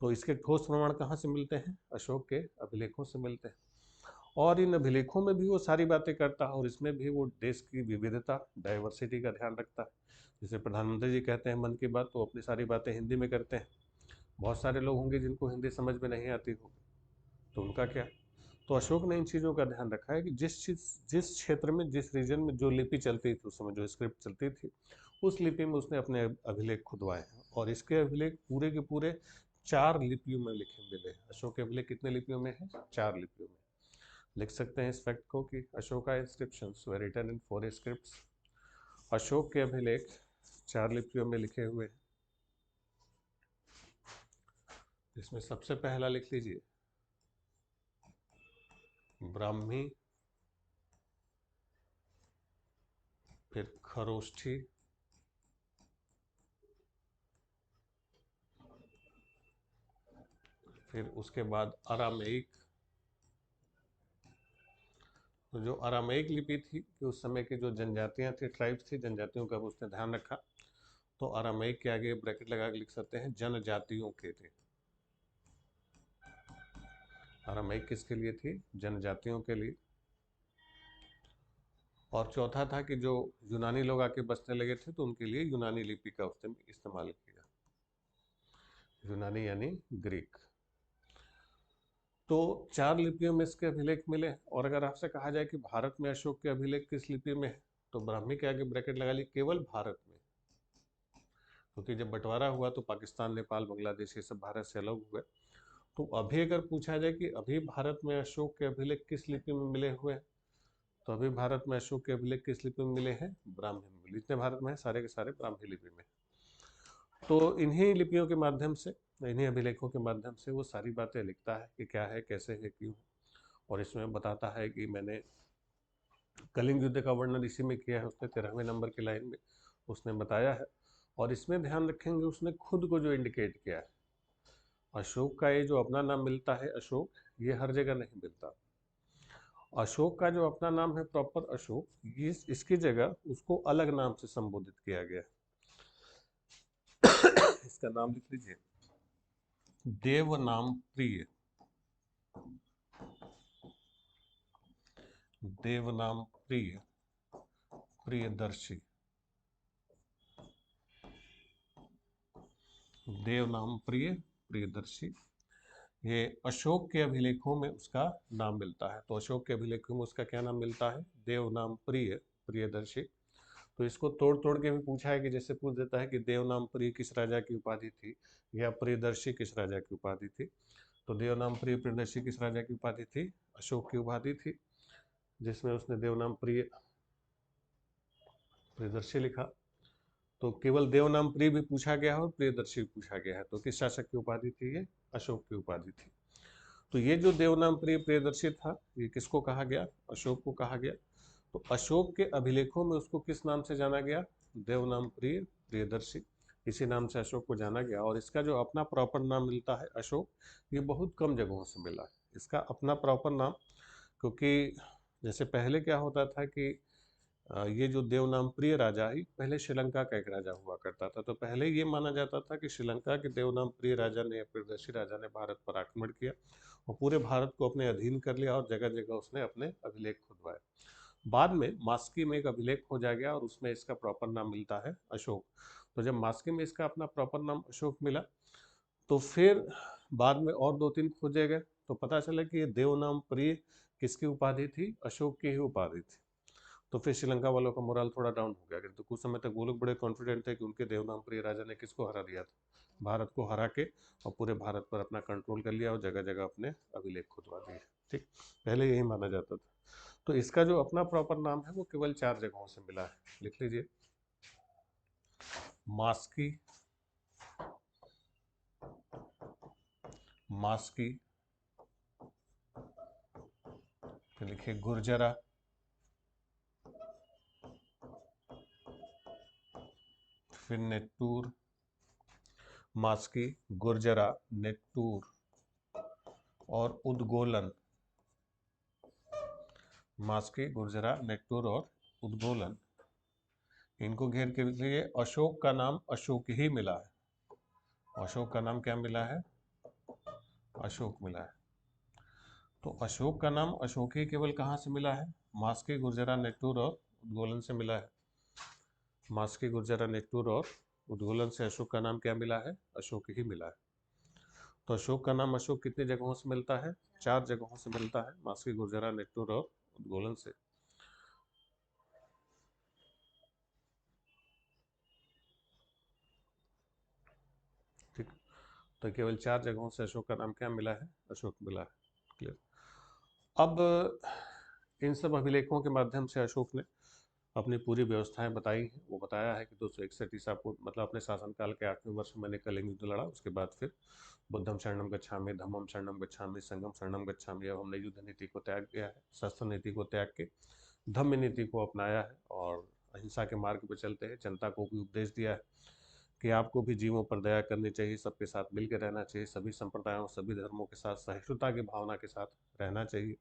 Speaker 1: तो इसके ठोस प्रमाण कहाँ से मिलते हैं? अशोक के अभिलेखों से मिलते हैं। और इन अभिलेखों में भी वो सारी बातें करता है, और इसमें भी वो देश की विविधता, डाइवर्सिटी का ध्यान रखता है। जैसे प्रधानमंत्री जी कहते हैं मन की बात, तो अपनी सारी बातें हिंदी में करते हैं। बहुत सारे लोग होंगे जिनको हिंदी समझ में नहीं आती होगी, तो उनका क्या? तो अशोक ने इन चीज़ों का ध्यान रखा है कि जिस क्षेत्र में, जिस रीजन में जो लिपि चलती थी उस समय, जो स्क्रिप्ट चलती थी, उस लिपि में उसने अपने अभिलेख खुदवाए हैं। और इसके अभिलेख पूरे के पूरे 4 लिपियों में लिखे मिले हैं। अशोक के अभिलेख कितने लिपियों में है? 4 लिपियों में। लिख सकते हैं इस फैक्ट को कि Ashoka inscriptions were written in 4 scripts. Ashoka के अभिलेख 4 लिपियों में लिखे हुए हैं। इसमें सबसे पहला लिख लीजिए ब्राह्मी, फिर खरोष्ठी, फिर उसके बाद अरामेइक। तो जो अरामेइक लिपि थी कि उस समय की जो जनजातियां थी, ट्राइब्स थी, जनजातियों का उसने ध्यान रखा। तो अरामेइक के आगे ब्रैकेट लगा के लिख सकते हैं जनजातियों के थे। अरामेइक किसके लिए थी? जनजातियों के लिए। और चौथा था कि जो यूनानी लोग आके बसने लगे थे तो उनके लिए यूनानी लिपि का उसने इस्तेमाल किया। यूनानी यानी ग्रीक। तो 4 लिपियों में इसके अभिलेख मिले। और अगर आपसे कहा जाए कि भारत में अशोक के अभिलेख किस लिपि में है, तो ब्राह्मी के आगे ब्रैकेट लगा ली केवल भारत में, क्योंकि जब बंटवारा हुआ तो पाकिस्तान, नेपाल, बांग्लादेश ये सब भारत से अलग हुए। तो अभी अगर पूछा जाए कि अभी भारत में अशोक के अभिलेख किस लिपि में मिले हुए हैं, तो अभी भारत में अशोक के अभिलेख किस लिपि में मिले हैं? ब्राह्मी में। जितने भारत में है सारे के सारे ब्राह्मी लिपि में। तो इन्हीं लिपियों के माध्यम से, इन्हीं अभिलेखों के माध्यम से वो सारी बातें लिखता है कि क्या है, कैसे है, क्यों। और इसमें बताता है कि मैंने कलिंग युद्ध का वर्णन इसी में किया है उसने 13वें नंबर की लाइन में उसने बताया है। और इसमें ध्यान रखेंगे उसने खुद को जो इंडिकेट किया है। अशोक का ये जो अपना नाम मिलता है अशोक, ये हर जगह नहीं मिलता। अशोक का जो अपना नाम है प्रॉपर अशोक, इसकी जगह उसको अलग नाम से संबोधित किया गया। इसका नाम लिख लीजिए, देव नाम प्रिय। देव नाम प्रिय, प्रियदर्शी। देव नाम प्रिय, प्रियदर्शी। ये अशोक के अभिलेखों में उसका नाम मिलता है। तो अशोक के अभिलेखों में उसका क्या नाम मिलता है? देव नाम प्रिय, प्रियदर्शी। तो इसको तोड़ तोड़ के भी पूछा है कि जैसे पूछ देता है कि देव नाम प्रिय किस राजा की उपाधि थी, या प्रियदर्शी किस राजा की उपाधि थी। तो देव नाम प्रिय प्रियदर्शी किस राजा की उपाधि थी? अशोक की उपाधि थी, जिसमें उसने देव नाम प्रिय प्रियदर्शी लिखा। तो केवल देव नाम प्रिय भी पूछा गया है और प्रियदर्शी भी पूछा गया है। तो किस शासक की उपाधि थी? ये अशोक की उपाधि थी। तो ये जो देव नाम प्रिय प्रियदर्शी था, ये किसको कहा गया? अशोक को कहा गया। तो अशोक के अभिलेखों में उसको किस नाम से जाना गया? देव नाम प्रिय प्रियदर्शी। इसी नाम से अशोक को जाना गया। और इसका जो अपना प्रॉपर नाम मिलता है अशोक, ये बहुत कम जगहों से मिला है इसका अपना प्रॉपर नाम। क्योंकि जैसे पहले क्या होता था कि ये जो देव नाम प्रिय राजा ही पहले श्रीलंका का एक राजा हुआ करता था। तो पहले ये माना जाता था कि श्रीलंका के देव नाम प्रिय राजा ने, प्रियदर्शी राजा ने भारत पर आक्रमण किया और पूरे भारत को अपने अधीन कर लिया और जगह जगह उसने अपने अभिलेख खुदवाए। बाद में मास्की में एक अभिलेख खोजा गया और उसमें इसका प्रॉपर नाम मिलता है अशोक। तो जब मास्की में इसका अपना प्रॉपर नाम अशोक मिला, तो फिर बाद में और 2-3 खोजे गए, तो पता चला कि ये देव नाम प्रिय किसकी उपाधि थी? अशोक की ही उपाधि थी। तो फिर श्रीलंका वालों का मोरल थोड़ा डाउन हो गया। तो कुछ समय तक वो लोग बड़े कॉन्फिडेंट थे कि उनके देव नाम प्रिय राजा ने किसको हरा दिया था? भारत को हरा के, और पूरे भारत पर अपना कंट्रोल कर लिया और जगह जगह अपने अभिलेख खुदवा दिए। ठीक, पहले यही माना जाता था। तो इसका जो अपना प्रॉपर नाम है वो केवल 4 जगहों से मिला है। लिख लीजिए, मास्की, मास्की, फिर लिखिए गुर्जरा, फिर नेट्टूर। मास्की, गुर्जरा, नेट्टूर और उद्गोलन। मास्की, गुर्जरा, नेट्टूर और उद्गोलन। इनको घेर के लिए अशोक का नाम अशोक ही मिला है। अशोक का नाम क्या मिला है? अशोक मिला है। तो अशोक का नाम अशोक ही केवल कहाँ से मिला है? मास्की, गुर्जरा, नेट्टूर और उद्गोलन से मिला है। मास्की, गुर्जरा, नेट्टूर और उद्गोलन से अशोक का नाम क्या मिला है? अशोक ही मिला है। तो अशोक का नाम अशोक कितनी जगहों से मिलता है? 4 जगहों से मिलता है, मास्की, गुर्जरा, नेट्टूर और उद्गोलन से। ठीक, तो केवल 4 जगहों से अशोक का नाम क्या मिला है? अशोक मिला है। क्लियर। अब इन सब अभिलेखों के माध्यम से अशोक ने अपनी पूरी व्यवस्थाएं बताई हैं। वो बताया है कि 261 ईसा पूर्व, मतलब अपने शासनकाल के 8वें वर्ष में मैंने कलिंग युद्ध लड़ा। उसके बाद फिर बुद्धम शरणम गच्छामि, धम्मम शरणम गच्छामि, संघम शरणम गच्छामि। अब हमने युद्ध नीति को त्याग किया है, शस्त्र नीति को त्याग के धम्म नीति को अपनाया है और अहिंसा के मार्ग पर चलते हैं। जनता को भी उपदेश दिया है कि आपको भी जीवों पर दया करनी चाहिए, सबके साथ मिलकर रहना चाहिए, सभी संप्रदायों, सभी धर्मों के साथ सहिष्णुता की भावना के साथ रहना चाहिए।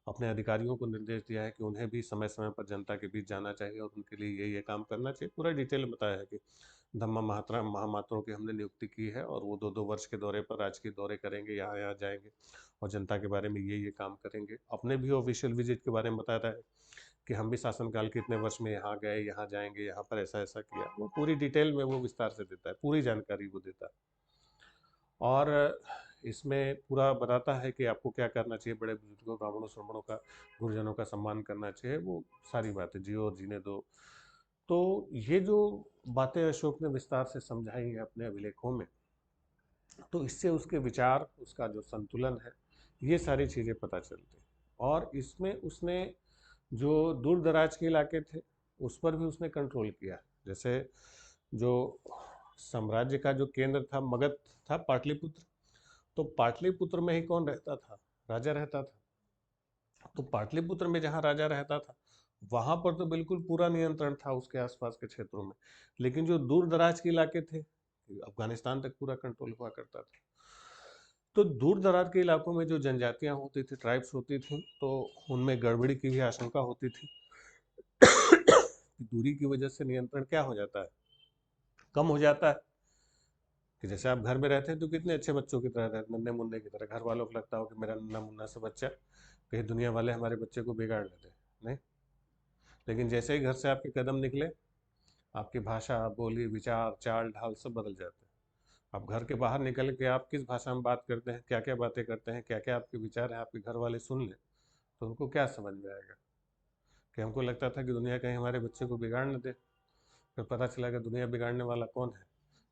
Speaker 1: अपने अधिकारियों को निर्देश दिया है कि उन्हें भी समय समय पर जनता के बीच जाना चाहिए और उनके लिए ये काम करना चाहिए। पूरा डिटेल में बताया है कि धम्मा महात्रा महामात्रों की हमने नियुक्ति की है और वो 2-2 वर्ष के दौरे पर राजकीय दौरे करेंगे, यहाँ यहाँ जाएंगे और जनता के बारे में ये काम करेंगे। अपने भी ऑफिशियल विजिट के बारे में बता रहा है कि हम भी शासनकाल के इतने वर्ष में यहाँ गए, यहाँ जाएंगे, यहाँ पर ऐसा ऐसा किया। वो पूरी डिटेल में वो विस्तार से देता है, पूरी जानकारी वो देता है। और इसमें पूरा बताता है कि आपको क्या करना चाहिए, बड़े बुजुर्गों, ब्राह्मणों, श्रमणों का, गुरुजनों का सम्मान करना चाहिए। वो सारी बातें, जियो और जीने दो। तो ये जो बातें अशोक ने विस्तार से समझाई हैं अपने अभिलेखों में, तो इससे उसके विचार, उसका जो संतुलन है, ये सारी चीज़ें पता चलती हैं। और इसमें उसने जो दूर दराज के इलाके थे उस पर भी उसने कंट्रोल किया। जैसे जो साम्राज्य का जो केंद्र था, मगध था, पाटलिपुत्र। तो पाटलिपुत्र में ही कौन रहता था? राजा रहता था। तो पाटलिपुत्र में जहाँ राजा रहता था वहां पर तो बिल्कुल पूरा नियंत्रण था उसके आसपास के क्षेत्रों में, लेकिन जो दूर दराज के इलाके थे, अफगानिस्तान तक पूरा कंट्रोल हुआ करता था। तो दूर दराज के इलाकों में जो जनजातियां होती थी, ट्राइब्स होती थी, तो उनमें गड़बड़ी की भी आशंका होती थी। दूरी की वजह से नियंत्रण क्या हो जाता है, कम हो जाता है। कि जैसे आप घर में रहते हैं तो कितने अच्छे बच्चों की तरह रहते, नन्हे मुन्ने की तरह, घर वालों को लगता हो कि मेरा नन्हा मुन्ना सा बच्चा, कहीं दुनिया वाले हमारे बच्चे को बिगाड़ लेते नहीं। लेकिन जैसे ही घर से आपके कदम निकले, आपकी भाषा, बोली, विचार, चाल ढाल सब बदल जाते हैं। आप घर के बाहर निकल के आप किस भाषा में बात करते हैं, क्या क्या बातें करते हैं, क्या क्या आपके विचार हैं, आपके घर वाले सुन लें तो उनको क्या समझ में आएगा। कि हमको लगता था कि दुनिया कहीं हमारे बच्चे को बिगाड़ न दे, फिर पता चला कि दुनिया बिगाड़ने वाला कौन है,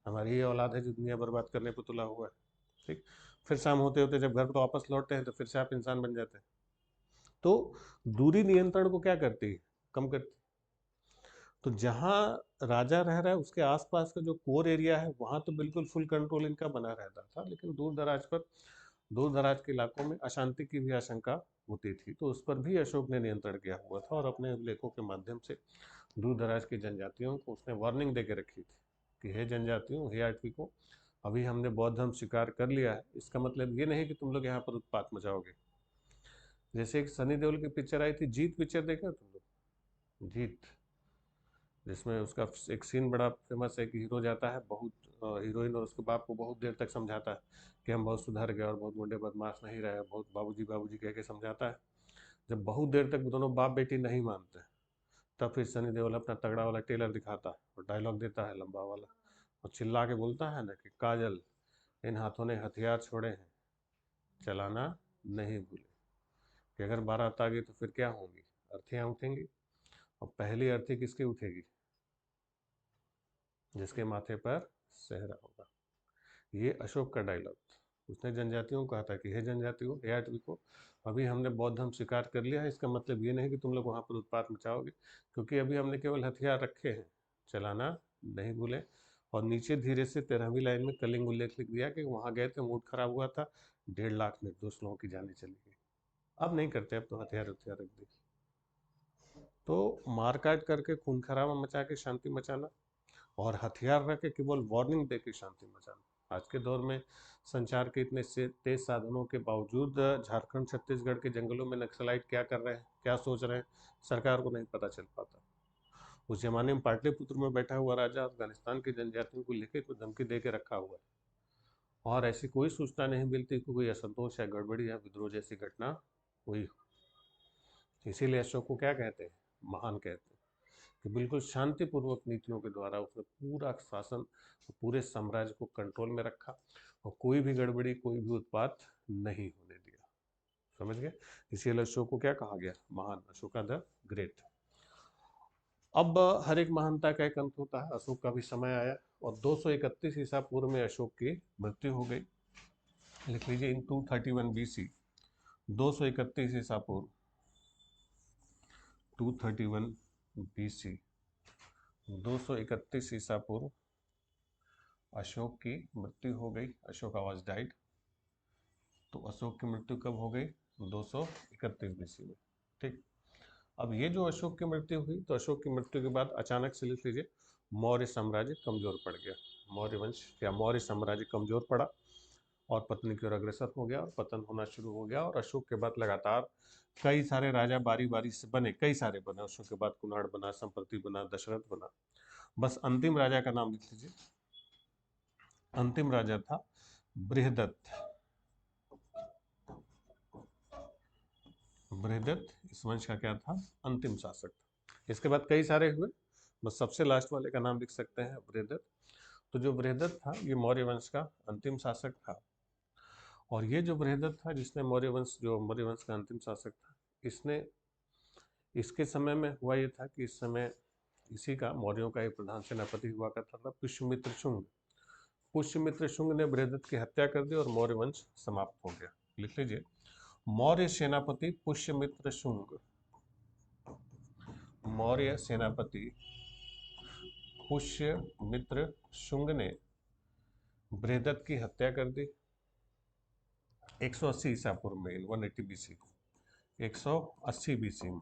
Speaker 1: हमारी ही औलाद है जो दुनिया बर्बाद करने पर तुला हुआ है। ठीक। फिर शाम होते होते जब घर पर वापस लौटते हैं तो फिर से आप इंसान बन जाते हैं। तो दूरी नियंत्रण को क्या करती है, कम करती। तो जहाँ राजा रह रहा है उसके आसपास का जो कोर एरिया है वहाँ तो बिल्कुल फुल कंट्रोल इनका बना रहता था, लेकिन दूर दराज पर, दूर दराज के इलाकों में अशांति की भी आशंका होती थी, तो उस पर भी अशोक ने नियंत्रण किया हुआ था और अपने लेखों के माध्यम से दूर दराज की जनजातियों को उसने वार्निंग दे के रखी थी कि हे जनजातियों, हे आर्टिको, अभी हमने बौद्ध धर्म स्वीकार कर लिया है, इसका मतलब ये नहीं कि तुम लोग यहाँ पर उत्पात मचाओगे। जैसे एक सनी देओल की पिक्चर आई थी जीत, पिक्चर देखा तुम लोग, जीत, जिसमें उसका एक सीन बड़ा फेमस है कि हीरो जाता है, बहुत हीरोइन और उसके बाप को बहुत देर तक समझाता है कि हम बहुत सुधर गए और बहुत गुंडे बदमाश नहीं रहे, बहुत बाबूजी बाबूजी कह के समझाता है। जब बहुत देर तक दोनों बाप बेटी नहीं मानते, तब फिर सनी देओल अपना तगड़ा वाला टेलर दिखाता है और डायलॉग देता है लंबा वाला, और चिल्ला के बोलता है ना कि काजल, इन हाथों ने हथियार छोड़े हैं, चलाना नहीं भूले। कि अगर बारात आ गई तो फिर क्या होंगी, अर्थियां उठेंगी, और पहली अर्थी किसकी उठेगी, जिसके माथे पर सेहरा होगा। ये अशोक का डायलॉग था। उसने जनजातियों को कहा था कि हे जनजातियों, हे आर्टिको, अभी हमने बौद्ध धर्म स्वीकार कर लिया है, इसका मतलब ये नहीं कि तुम लोग वहाँ पर उत्पात मचाओगे, क्योंकि अभी हमने केवल हथियार रखे हैं, चलाना नहीं भूले। और नीचे धीरे से 13वीं लाइन में कलिंग उल्लेख लिख दिया कि वहाँ गए थे, मूड खराब हुआ था, 1.5 लाख निर्दोष लोगों की जानें चली गई। अब नहीं करते, अब तो हथियार हथियार रख दी। तो मारकाट करके, खून खराबा मचा के शांति मचाना और हथियार रख के केवल वार्निंग दे के शांति मचाना। आज के दौर में संचार के इतने से तेज साधनों के बावजूद झारखंड छत्तीसगढ़ के जंगलों में नक्सलाइट क्या कर रहे हैं, क्या सोच रहे हैं, सरकार को नहीं पता चल पाता। उस जमाने में पाटलिपुत्र में बैठा हुआ राजा अफगानिस्तान की जनजातियों को लिखे तो धमकी दे के रखा हुआ है, और ऐसी कोई सूचना नहीं मिलती कि कोई असंतोष या गड़बड़ी या विद्रोह जैसी घटना हुई हो। इसीलिए अशोक को क्या कहते हैं, महान कहते हैं, कि बिल्कुल शांतिपूर्वक नीतियों के द्वारा उसने पूरा शासन, पूरे साम्राज्य को कंट्रोल में रखा और कोई भी गड़बड़ी, कोई भी उत्पात नहीं होने दिया। समझ गए। इसीलिए अशोक को क्या कहा गया, महान, अशोका द ग्रेट। अब हर एक महानता का एक अंत होता है, अशोक का भी समय आया और 231 ईसा पूर्व में अशोक की मृत्यु हो गई। लिख लीजिए, इन 231 BC, 231 ईसा पूर्व, 231 BC, 231 ईसा पूर्व अशोक की मृत्यु हो गई। Ashoka was died. तो अशोक की मृत्यु कब हो गई, 231 BC में। ठीक। अब ये जो अशोक की मृत्यु हुई, तो अशोक की मृत्यु के बाद अचानक से लिख लीजिए, मौर्य साम्राज्य कमजोर पड़ गया। मौर्य वंश या मौर्य साम्राज्य कमजोर पड़ा और पतन की ओर अग्रसर हो गया और पतन होना शुरू हो गया। और अशोक के बाद लगातार कई सारे राजा बारी बारी से बने, कई सारे बने। अशोक के बाद कुणाड बना, संप्रति बना, दशरथ बना। बस अंतिम राजा का नाम लिख लीजिए, अंतिम राजा था बृहदत्त। बृहदत्त इस वंश का क्या था, अंतिम शासक था। इसके बाद कई सारे हुए, बस सबसे लास्ट वाले का नाम लिख सकते हैं, बृहदत्त। तो जो बृहदत्त था ये मौर्य वंश का अंतिम शासक था। और ये जो बृहदत्त था, जिसने मौर्य वंश, जो मौर्य वंश का अंतिम शासक था, इसने, इसके समय में हुआ ये था कि इस समय इसी का, मौर्यों का एक प्रधान सेनापति हुआ करता था पुष्यमित्र शुंग। पुष्यमित्र शुंग ने बृहदत्त की हत्या कर दी और मौर्य वंश समाप्त हो गया। लिख लीजिए, मौर्य सेनापति पुष्यमित्र शुंग, मौर्य सेनापति पुष्यमित्र शुंग ने बृहदत्त की हत्या कर दी 180 ईसा पूर्व में, 180 BC, 180 BC में।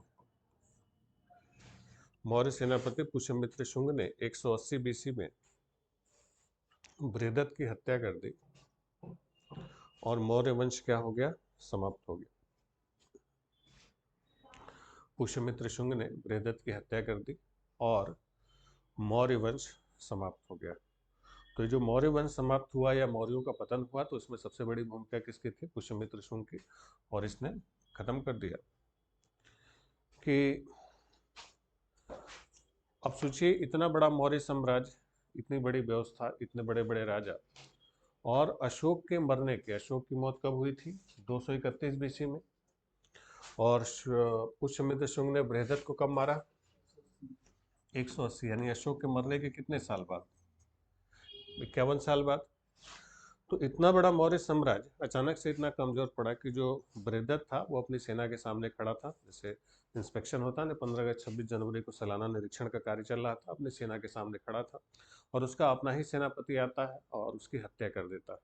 Speaker 1: मौर्य सेनापति पुष्यमित्र शुंग ने 180 बीसी में बृहदत्त की हत्या कर दी और मौर्य वंश क्या हो गया, समाप्त हो गया। पुष्यमित्र शुंग ने बृहदत्त की हत्या कर दी और मौर्य वंश समाप्त हो गया। तो जो मौर्य वंश समाप्त हुआ या मौर्यों का पतन हुआ, तो इसमें सबसे बड़ी भूमिका किसकी थी, पुष्यमित्र शुंग की, और इसने खत्म कर दिया। कि अब सोचिए, इतना बड़ा मौर्य साम्राज्य, इतनी बड़ी व्यवस्था, इतने बड़े बड़े राजा, और अशोक के मरने के, अशोक की मौत कब हुई थी, 231 बीसी में, और पुष्यमित्र शुंग ने बृहदत्त को कब मारा, 180, यानी अशोक के मरने के कितने साल बाद, 51 साल बाद। तो इतना बड़ा मौर्य साम्राज्य अचानक से इतना कमजोर पड़ा कि जो बृहदत्त था वो अपनी सेना के सामने खड़ा था, जैसे इंस्पेक्शन होता है ना, 15 अगस्त 26 जनवरी को सालाना निरीक्षण का कार्य चल रहा था, अपनी सेना के सामने खड़ा था और उसका अपना ही सेनापति आता है और उसकी हत्या कर देता है।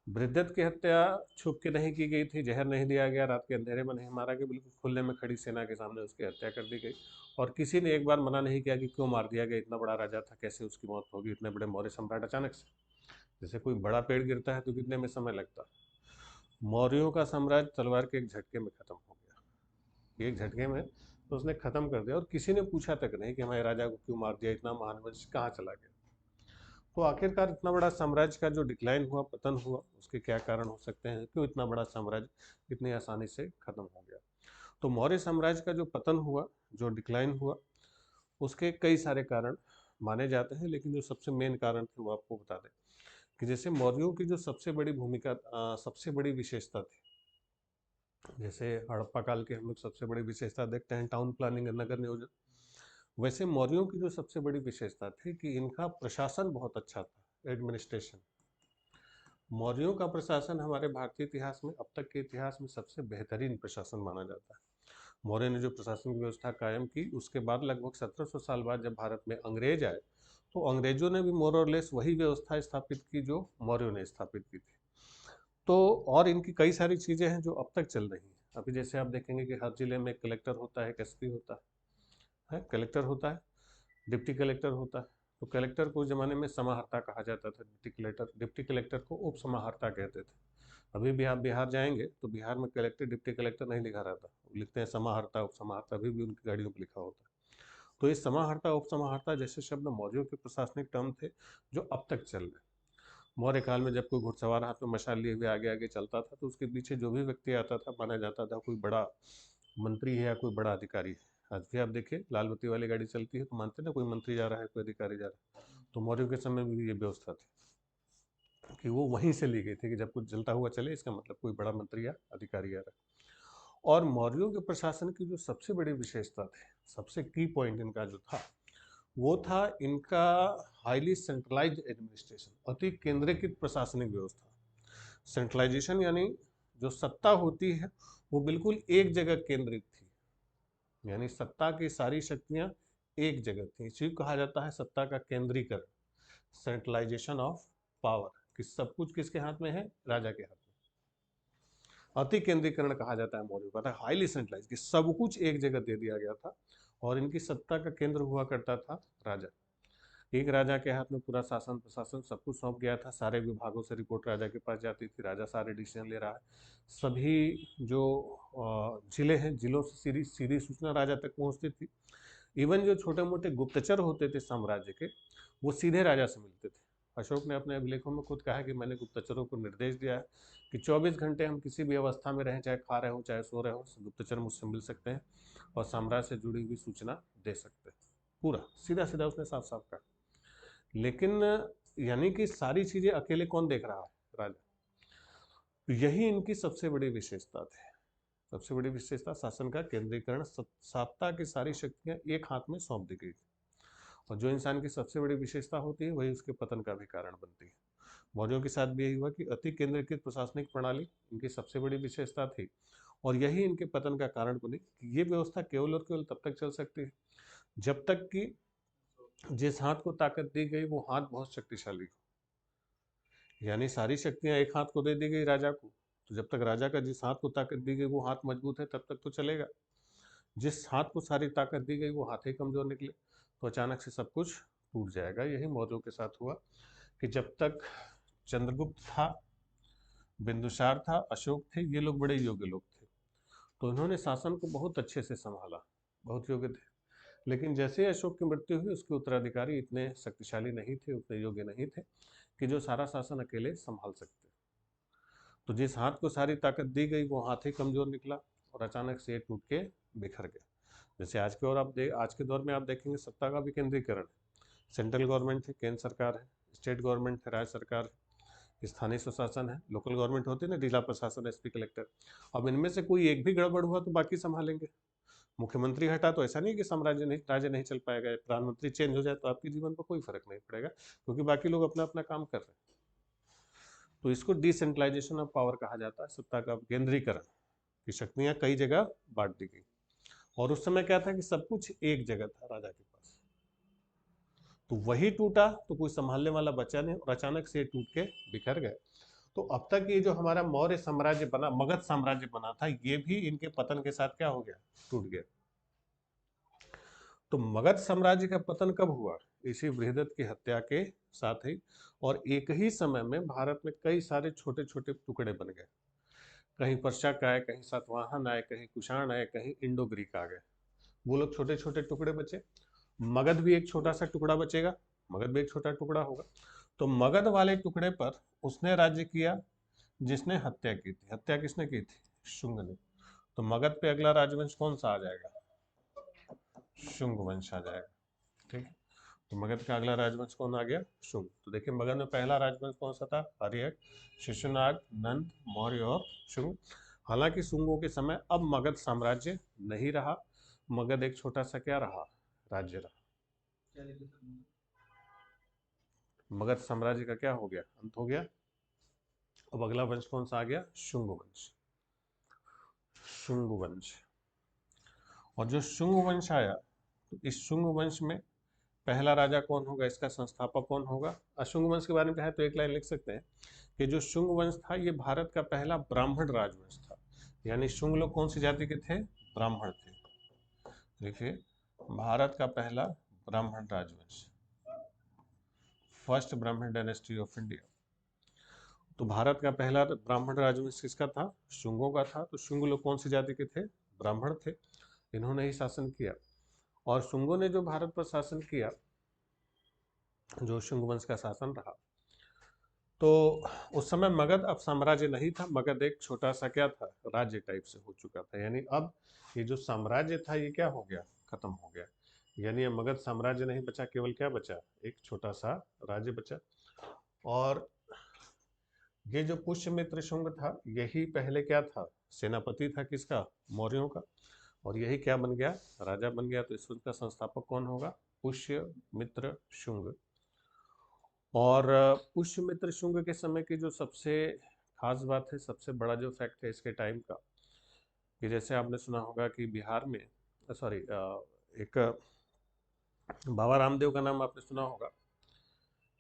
Speaker 1: बृहदत्त की हत्या छुप के नहीं की गई थी, जहर नहीं दिया गया, रात के अंधेरे में नहीं मारा गया, बिल्कुल खुले में खड़ी सेना के सामने उसकी हत्या कर दी गई और किसी ने एक बार मना नहीं किया कि क्यों मार दिया गया, इतना बड़ा राजा था, कैसे उसकी मौत होगी, इतने बड़े मौर्य सम्राट अचानक से। जैसे कोई बड़ा पेड़ गिरता है तो गिरने में समय लगता है, मौर्यों का साम्राज्य तलवार के एक झटके में खत्म हो गया, एक झटके में तो उसने खत्म कर दिया और किसी ने पूछा तक नहीं कि हमारे राजा को क्यों मार दिया, इतना महान वंश कहाँ चला गया। तो आखिरकार इतना बड़ा साम्राज्य का जो डिक्लाइन हुआ, पतन हुआ, उसके क्या कारण हो सकते हैं, क्यों इतना बड़ा साम्राज्य इतनी आसानी से खत्म हो गया। तो मौर्य साम्राज्य का जो पतन हुआ, जो डिक्लाइन हुआ, उसके कई सारे कारण माने जाते हैं, लेकिन जो सबसे मेन कारण थे वो आपको बता दें कि जैसे मौर्यों की जो सबसे बड़ी भूमिका, सबसे बड़ी विशेषता थी, जैसे हड़प्पा काल के हम लोग सबसे बड़ी विशेषता देखते हैं टाउन प्लानिंग, नगर नियोजन, वैसे मौर्यों की जो सबसे बड़ी विशेषता थी कि इनका प्रशासन बहुत अच्छा था, एडमिनिस्ट्रेशन। मौर्यों का प्रशासन हमारे भारतीय इतिहास में, अब तक के इतिहास में सबसे बेहतरीन प्रशासन माना जाता है। मौर्य ने जो प्रशासन की व्यवस्था कायम की, उसके बाद लगभग 1700 साल बाद जब भारत में अंग्रेज आए, तो अंग्रेजों ने भी मोर और लेस वही व्यवस्था स्थापित की जो मौर्यों ने स्थापित की थी। तो और इनकी कई सारी चीजें हैं जो अब तक चल रही हैं। अभी जैसे आप देखेंगे कि हर जिले में कलेक्टर होता है, एक एसपी होता है, कलेक्टर होता है, डिप्टी कलेक्टर होता है। तो कलेक्टर को उस जमाने में समाहर्ता कहा जाता था, डिप्टी कलेक्टर को उप समाहर्ता कहते थे। अभी भी आप बिहार जाएंगे तो बिहार में कलेक्टर डिप्टी कलेक्टर नहीं लिखा रहता, लिखते हैं समाहर्ता, उप समाहर्ता, अभी भी उनकी गाड़ियों पर लिखा होता है। तो ये समाहर्ता, उप समाहर्ता जैसे शब्द मौर्यों के प्रशासनिक टर्म थे जो अब तक चल रहे। मौर्य काल में जब कोई घुड़सवार हाथ में मशाल लिए हुए आगे आगे चलता था, तो उसके पीछे जो भी व्यक्ति आता था माना जाता था कोई बड़ा मंत्री है या कोई बड़ा अधिकारी है। आज भी आप देखिए, लाल बत्ती वाली गाड़ी चलती है तो मानते ना कोई मंत्री जा रहा है, कोई अधिकारी जा रहा है। तो मौर्यों के समय में भी ये व्यवस्था थी कि वो वहीं से ली गई थी कि जब कुछ जलता हुआ चले, इसका मतलब कोई बड़ा मंत्री या अधिकारी आ रहा है। और मौर्यों के प्रशासन की जो सबसे बड़ी विशेषता थी, सबसे की पॉइंट इनका जो था, वो था इनका हाईली सेंट्रलाइज्ड एडमिनिस्ट्रेशन, अति केंद्रीकृत प्रशासनिक व्यवस्था। सेंट्रलाइजेशन यानी जो सत्ता होती है वो बिल्कुल एक जगह केंद्रित थी, यानी सत्ता की सारी शक्तियां एक जगह थी। इसी को कहा जाता है सत्ता का केंद्रीकरण, सेंट्रलाइजेशन ऑफ पावर, कि सब कुछ किसके हाथ में है, राजा के हाथ में। अति केंद्रीकरण कहा जाता है मौर्यों का, हाईली सेंट्रलाइज, कि सब कुछ एक जगह दे दिया गया था और इनकी सत्ता का केंद्र हुआ करता था राजा। एक राजा के हाथ में पूरा शासन प्रशासन सब कुछ सौंप गया था, सारे विभागों से रिपोर्ट राजा के पास जाती थी, राजा सारे डिसीजन ले रहा है। सभी जो जिले हैं, जिलों से सीधी सीधी सूचना राजा तक पहुंचती थी। इवन जो छोटे मोटे गुप्तचर होते थे साम्राज्य के, वो सीधे राजा से मिलते थे। अशोक ने अपने अभिलेखों में खुद कहा है कि मैंने गुप्तचरों को निर्देश दिया है कि 24 घंटे हम किसी भी अवस्था में रहें, चाहे खा रहे हो चाहे सो रहे हो, गुप्तचर मुझसे मिल सकते हैं और साम्राज्य से जुड़ी हुई सूचना दे सकते हैं। पूरा सीधा सीधा उसने साफ साफ कहा। लेकिन यानी कि सारी चीजें अकेले कौन देख रहा है, राजा। तो यही इनकी सबसे बड़ी विशेषता थी। सबसे बड़ी विशेषता शासन का केंद्रीकरण, सत्ता की सारी शक्तियां एक हाथ में सौंप दी गई थी। और जो इंसान की सबसे बड़ी विशेषता होती है वही उसके पतन का भी कारण बनती है। मौर्यों के साथ भी यही हुआ कि अति केंद्रीकृत प्रशासनिक प्रणाली इनकी सबसे बड़ी विशेषता थी और यही इनके पतन का कारण बनी। कि ये व्यवस्था केवल और केवल तब तक चल सकती है जब तक कि जिस हाथ को ताकत दी गई वो हाथ बहुत शक्तिशाली हो। यानी सारी शक्तियां एक हाथ को दे दी गई राजा को, तो जब तक राजा का जिस हाथ को ताकत दी गई वो हाथ मजबूत है तब तक तो चलेगा। जिस हाथ को सारी ताकत दी गई वो हाथ ही कमजोर निकले, तो अचानक से सब कुछ टूट जाएगा। यही मौर्यों के साथ हुआ कि जब तक चंद्रगुप्त था, बिंदुसार था, अशोक थे, ये लोग बड़े योग्य लोग थे, तो इन्होंने शासन को बहुत अच्छे से संभाला, बहुत योग्य थे। लेकिन जैसे ही अशोक की मृत्यु हुई, उसके उत्तराधिकारी इतने शक्तिशाली नहीं थे, उतने योग्य नहीं थे कि जो सारा शासन अकेले संभाल सकते। तो जिस हाथ को सारी ताकत दी गई वो हाथ ही कमजोर निकला और अचानक से ये टूट के बिखर गया। जैसे आज के दौर में आप देखेंगे सत्ता का भी केंद्रीकरण है। सेंट्रल गवर्नमेंट है, केंद्र सरकार है, स्टेट गवर्नमेंट है, राज्य सरकार है, स्थानीय स्वशासन है, लोकल गवर्नमेंट होती है ना, जिला प्रशासन, एसपी, कलेक्टर। अब इनमें से कोई एक भी गड़बड़ हुआ तो बाकी संभालेंगे। मुख्यमंत्री हटा तो ऐसा नहीं कि राज्य नहीं चल पाएगा, प्रधानमंत्री चेंज हो जाए तो आपके जीवन पर कोई फर्क नहीं पड़ेगा, क्योंकि बाकी लोग अपना अपना काम कर रहे हैं। तो इसको डिसेंट्रलाइजेशन ऑफ पावर कहा जाता है, सत्ता का केंद्रीकरण, की शक्तियां कई जगह बांट दी गई। और उस समय क्या था कि सब कुछ एक जगह था राजा के पास, तो वही टूटा तो कोई संभालने वाला बचा नहीं और अचानक से टूट के बिखर गए। तो अब तक ये जो हमारा मौर्य साम्राज्य बना, मगध साम्राज्य बना था, ये भी इनके पतन के साथ क्या हो गया, टूट गया। तो मगध साम्राज्य का पतन कब हुआ, इसी बृहदत्त की हत्या के साथ ही। और एक ही समय में भारत में कई सारे छोटे छोटे टुकड़े बन गए, कहीं पर्शक आए, कहीं सातवाहन आए, कहीं कुषाण आए, कहीं इंडो ग्रीक आ गए। वो लोग छोटे छोटे टुकड़े बचे। मगध भी एक छोटा सा टुकड़ा बचेगा, मगध भी एक छोटा टुकड़ा होगा। तो मगध वाले टुकड़े पर उसने राज्य किया जिसने हत्या की थी। हत्या किसने की थी, शुंग ने। तो मगध पे अगला राजवंश कौन सा आ जाएगा, शुंग वंश आ जाएगा। ठीक है, तो मगध का अगला राजवंश कौन आ गया, शुंग। तो देखिए मगध में पहला राजवंश कौन सा था, आर्यक, शिशुनाग, नंद, मौर्य और शुंग। हालांकि शुंगों के समय अब मगध साम्राज्य नहीं रहा, मगध एक छोटा सा क्या रहा, राज्य रहा। मगध साम्राज्य का क्या हो गया, अंत हो गया। अब अगला वंश कौन सा आ गया, शुंग वंश, शुंग वंश। और जो शुंग वंश आया, तो इस शुंग वंश में पहला राजा कौन होगा, इसका संस्थापक कौन होगा। अशुंग वंश के बारे में क्या है तो एक लाइन लिख सकते हैं कि जो शुंग वंश था ये भारत का पहला ब्राह्मण राजवंश था। यानी शुंग लोग कौन सी जाति के थे, ब्राह्मण थे। देखिए, भारत का पहला ब्राह्मण राजवंश, फर्स्ट ब्राह्मण डायनेस्टी ऑफ इंडिया। तो भारत का पहला ब्राह्मण राजवंश किसका था, शुंगों का था। तो शुंग लोग कौन सी जाति के थे, ब्राह्मण थे। इन्होंने ही शासन किया। और शुंगों ने जो भारत पर शासन किया, जो शुंग वंश का शासन रहा, तो उस समय मगध अब साम्राज्य नहीं था, मगध एक छोटा सा क्या था, राज्य टाइप से हो चुका था। यानी अब ये जो साम्राज्य था ये क्या हो गया, खत्म हो गया। यानी अब मगध साम्राज्य नहीं बचा, केवल क्या बचा, एक छोटा सा राज्य बचा। और ये जो पुष्यमित्र शुंग था, यही पहले क्या था, सेनापति था किसका, मौर्यों का। और यही क्या बन गया, राजा बन गया। तो इस वंश का संस्थापक कौन होगा, पुष्यमित्र शुंग। और पुष्यमित्र शुंग के समय की जो सबसे खास बात है, सबसे बड़ा जो फैक्ट है इसके टाइम का, कि जैसे आपने सुना होगा कि बिहार में, सॉरी, एक बाबा रामदेव का नाम आपने सुना होगा,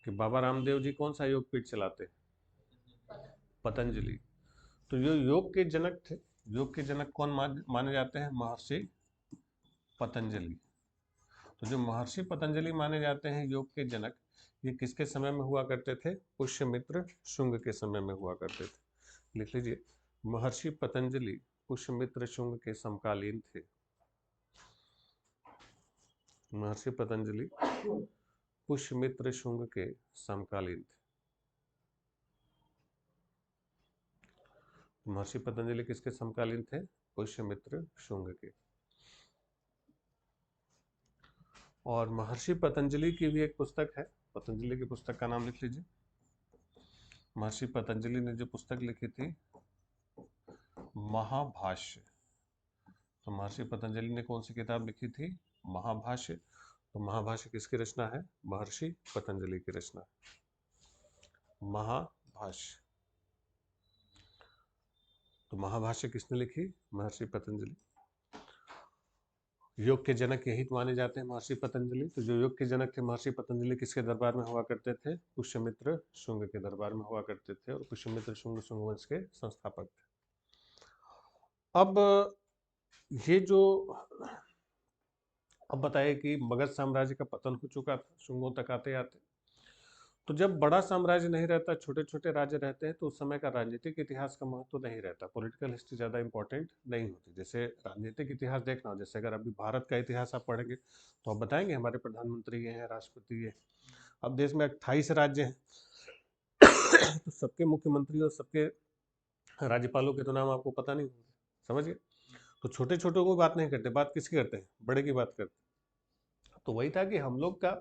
Speaker 1: कि बाबा रामदेव जी कौन सा योग पीठ चलाते हैं, पतंजलि। तो जो योग के जनक थे, योग के जनक कौन माने जाते हैं, महर्षि पतंजलि। तो जो महर्षि पतंजलि माने जाते हैं योग के जनक, ये किसके समय में हुआ करते थे, पुष्यमित्र शुंग के समय में हुआ करते थे। लिख लीजिए, महर्षि पतंजलि पुष्यमित्र शुंग के समकालीन थे। महर्षि पतंजलि पुष्यमित्र शुंग के समकालीन थे। महर्षि पतंजलि किसके समकालीन थे, पुष्यमित्र शुंग के। और महर्षि पतंजलि की भी एक पुस्तक है, पतंजलि की पुस्तक का नाम लिख लीजिए। महर्षि पतंजलि ने जो पुस्तक लिखी थी, महाभाष्य। तो महर्षि पतंजलि ने कौन सी किताब लिखी थी, महाभाष्य। तो महाभाष्य किसकी रचना है, महर्षि पतंजलि की रचना है, महाभाष्य। तो महाभाष्य किसने लिखी, महर्षि पतंजलि। योग के जनक यही माने जाते हैं, महर्षि पतंजलि। तो जो योग के जनक थे महर्षि पतंजलि, किसके दरबार में हुआ करते थे, पुष्यमित्र शुंग के दरबार में हुआ करते थे। और पुष्यमित्र शुंग शुंग वंश के संस्थापक थे। अब ये जो अब बताइए कि मगध साम्राज्य का पतन हो चुका था शुंगों तक आते आते। तो जब बड़ा साम्राज्य नहीं रहता, छोटे छोटे राज्य रहते हैं, तो उस समय का राजनीतिक इतिहास का महत्व नहीं रहता, पॉलिटिकल हिस्ट्री ज़्यादा इंपॉर्टेंट नहीं होती। जैसे राजनीतिक इतिहास देखना हो, जैसे अगर अभी भारत का इतिहास आप पढ़ेंगे तो आप बताएंगे हमारे प्रधानमंत्री ये हैं, राष्ट्रपति ये। अब देश में 28 राज्य हैं तो सबके मुख्यमंत्री और सबके राज्यपालों के तो नाम आपको पता नहीं होंगे, समझिए। तो छोटे छोटों को बात नहीं करते, बात किसकी करते हैं, बड़े की बात करते हैं। तो वही था कि हम लोग का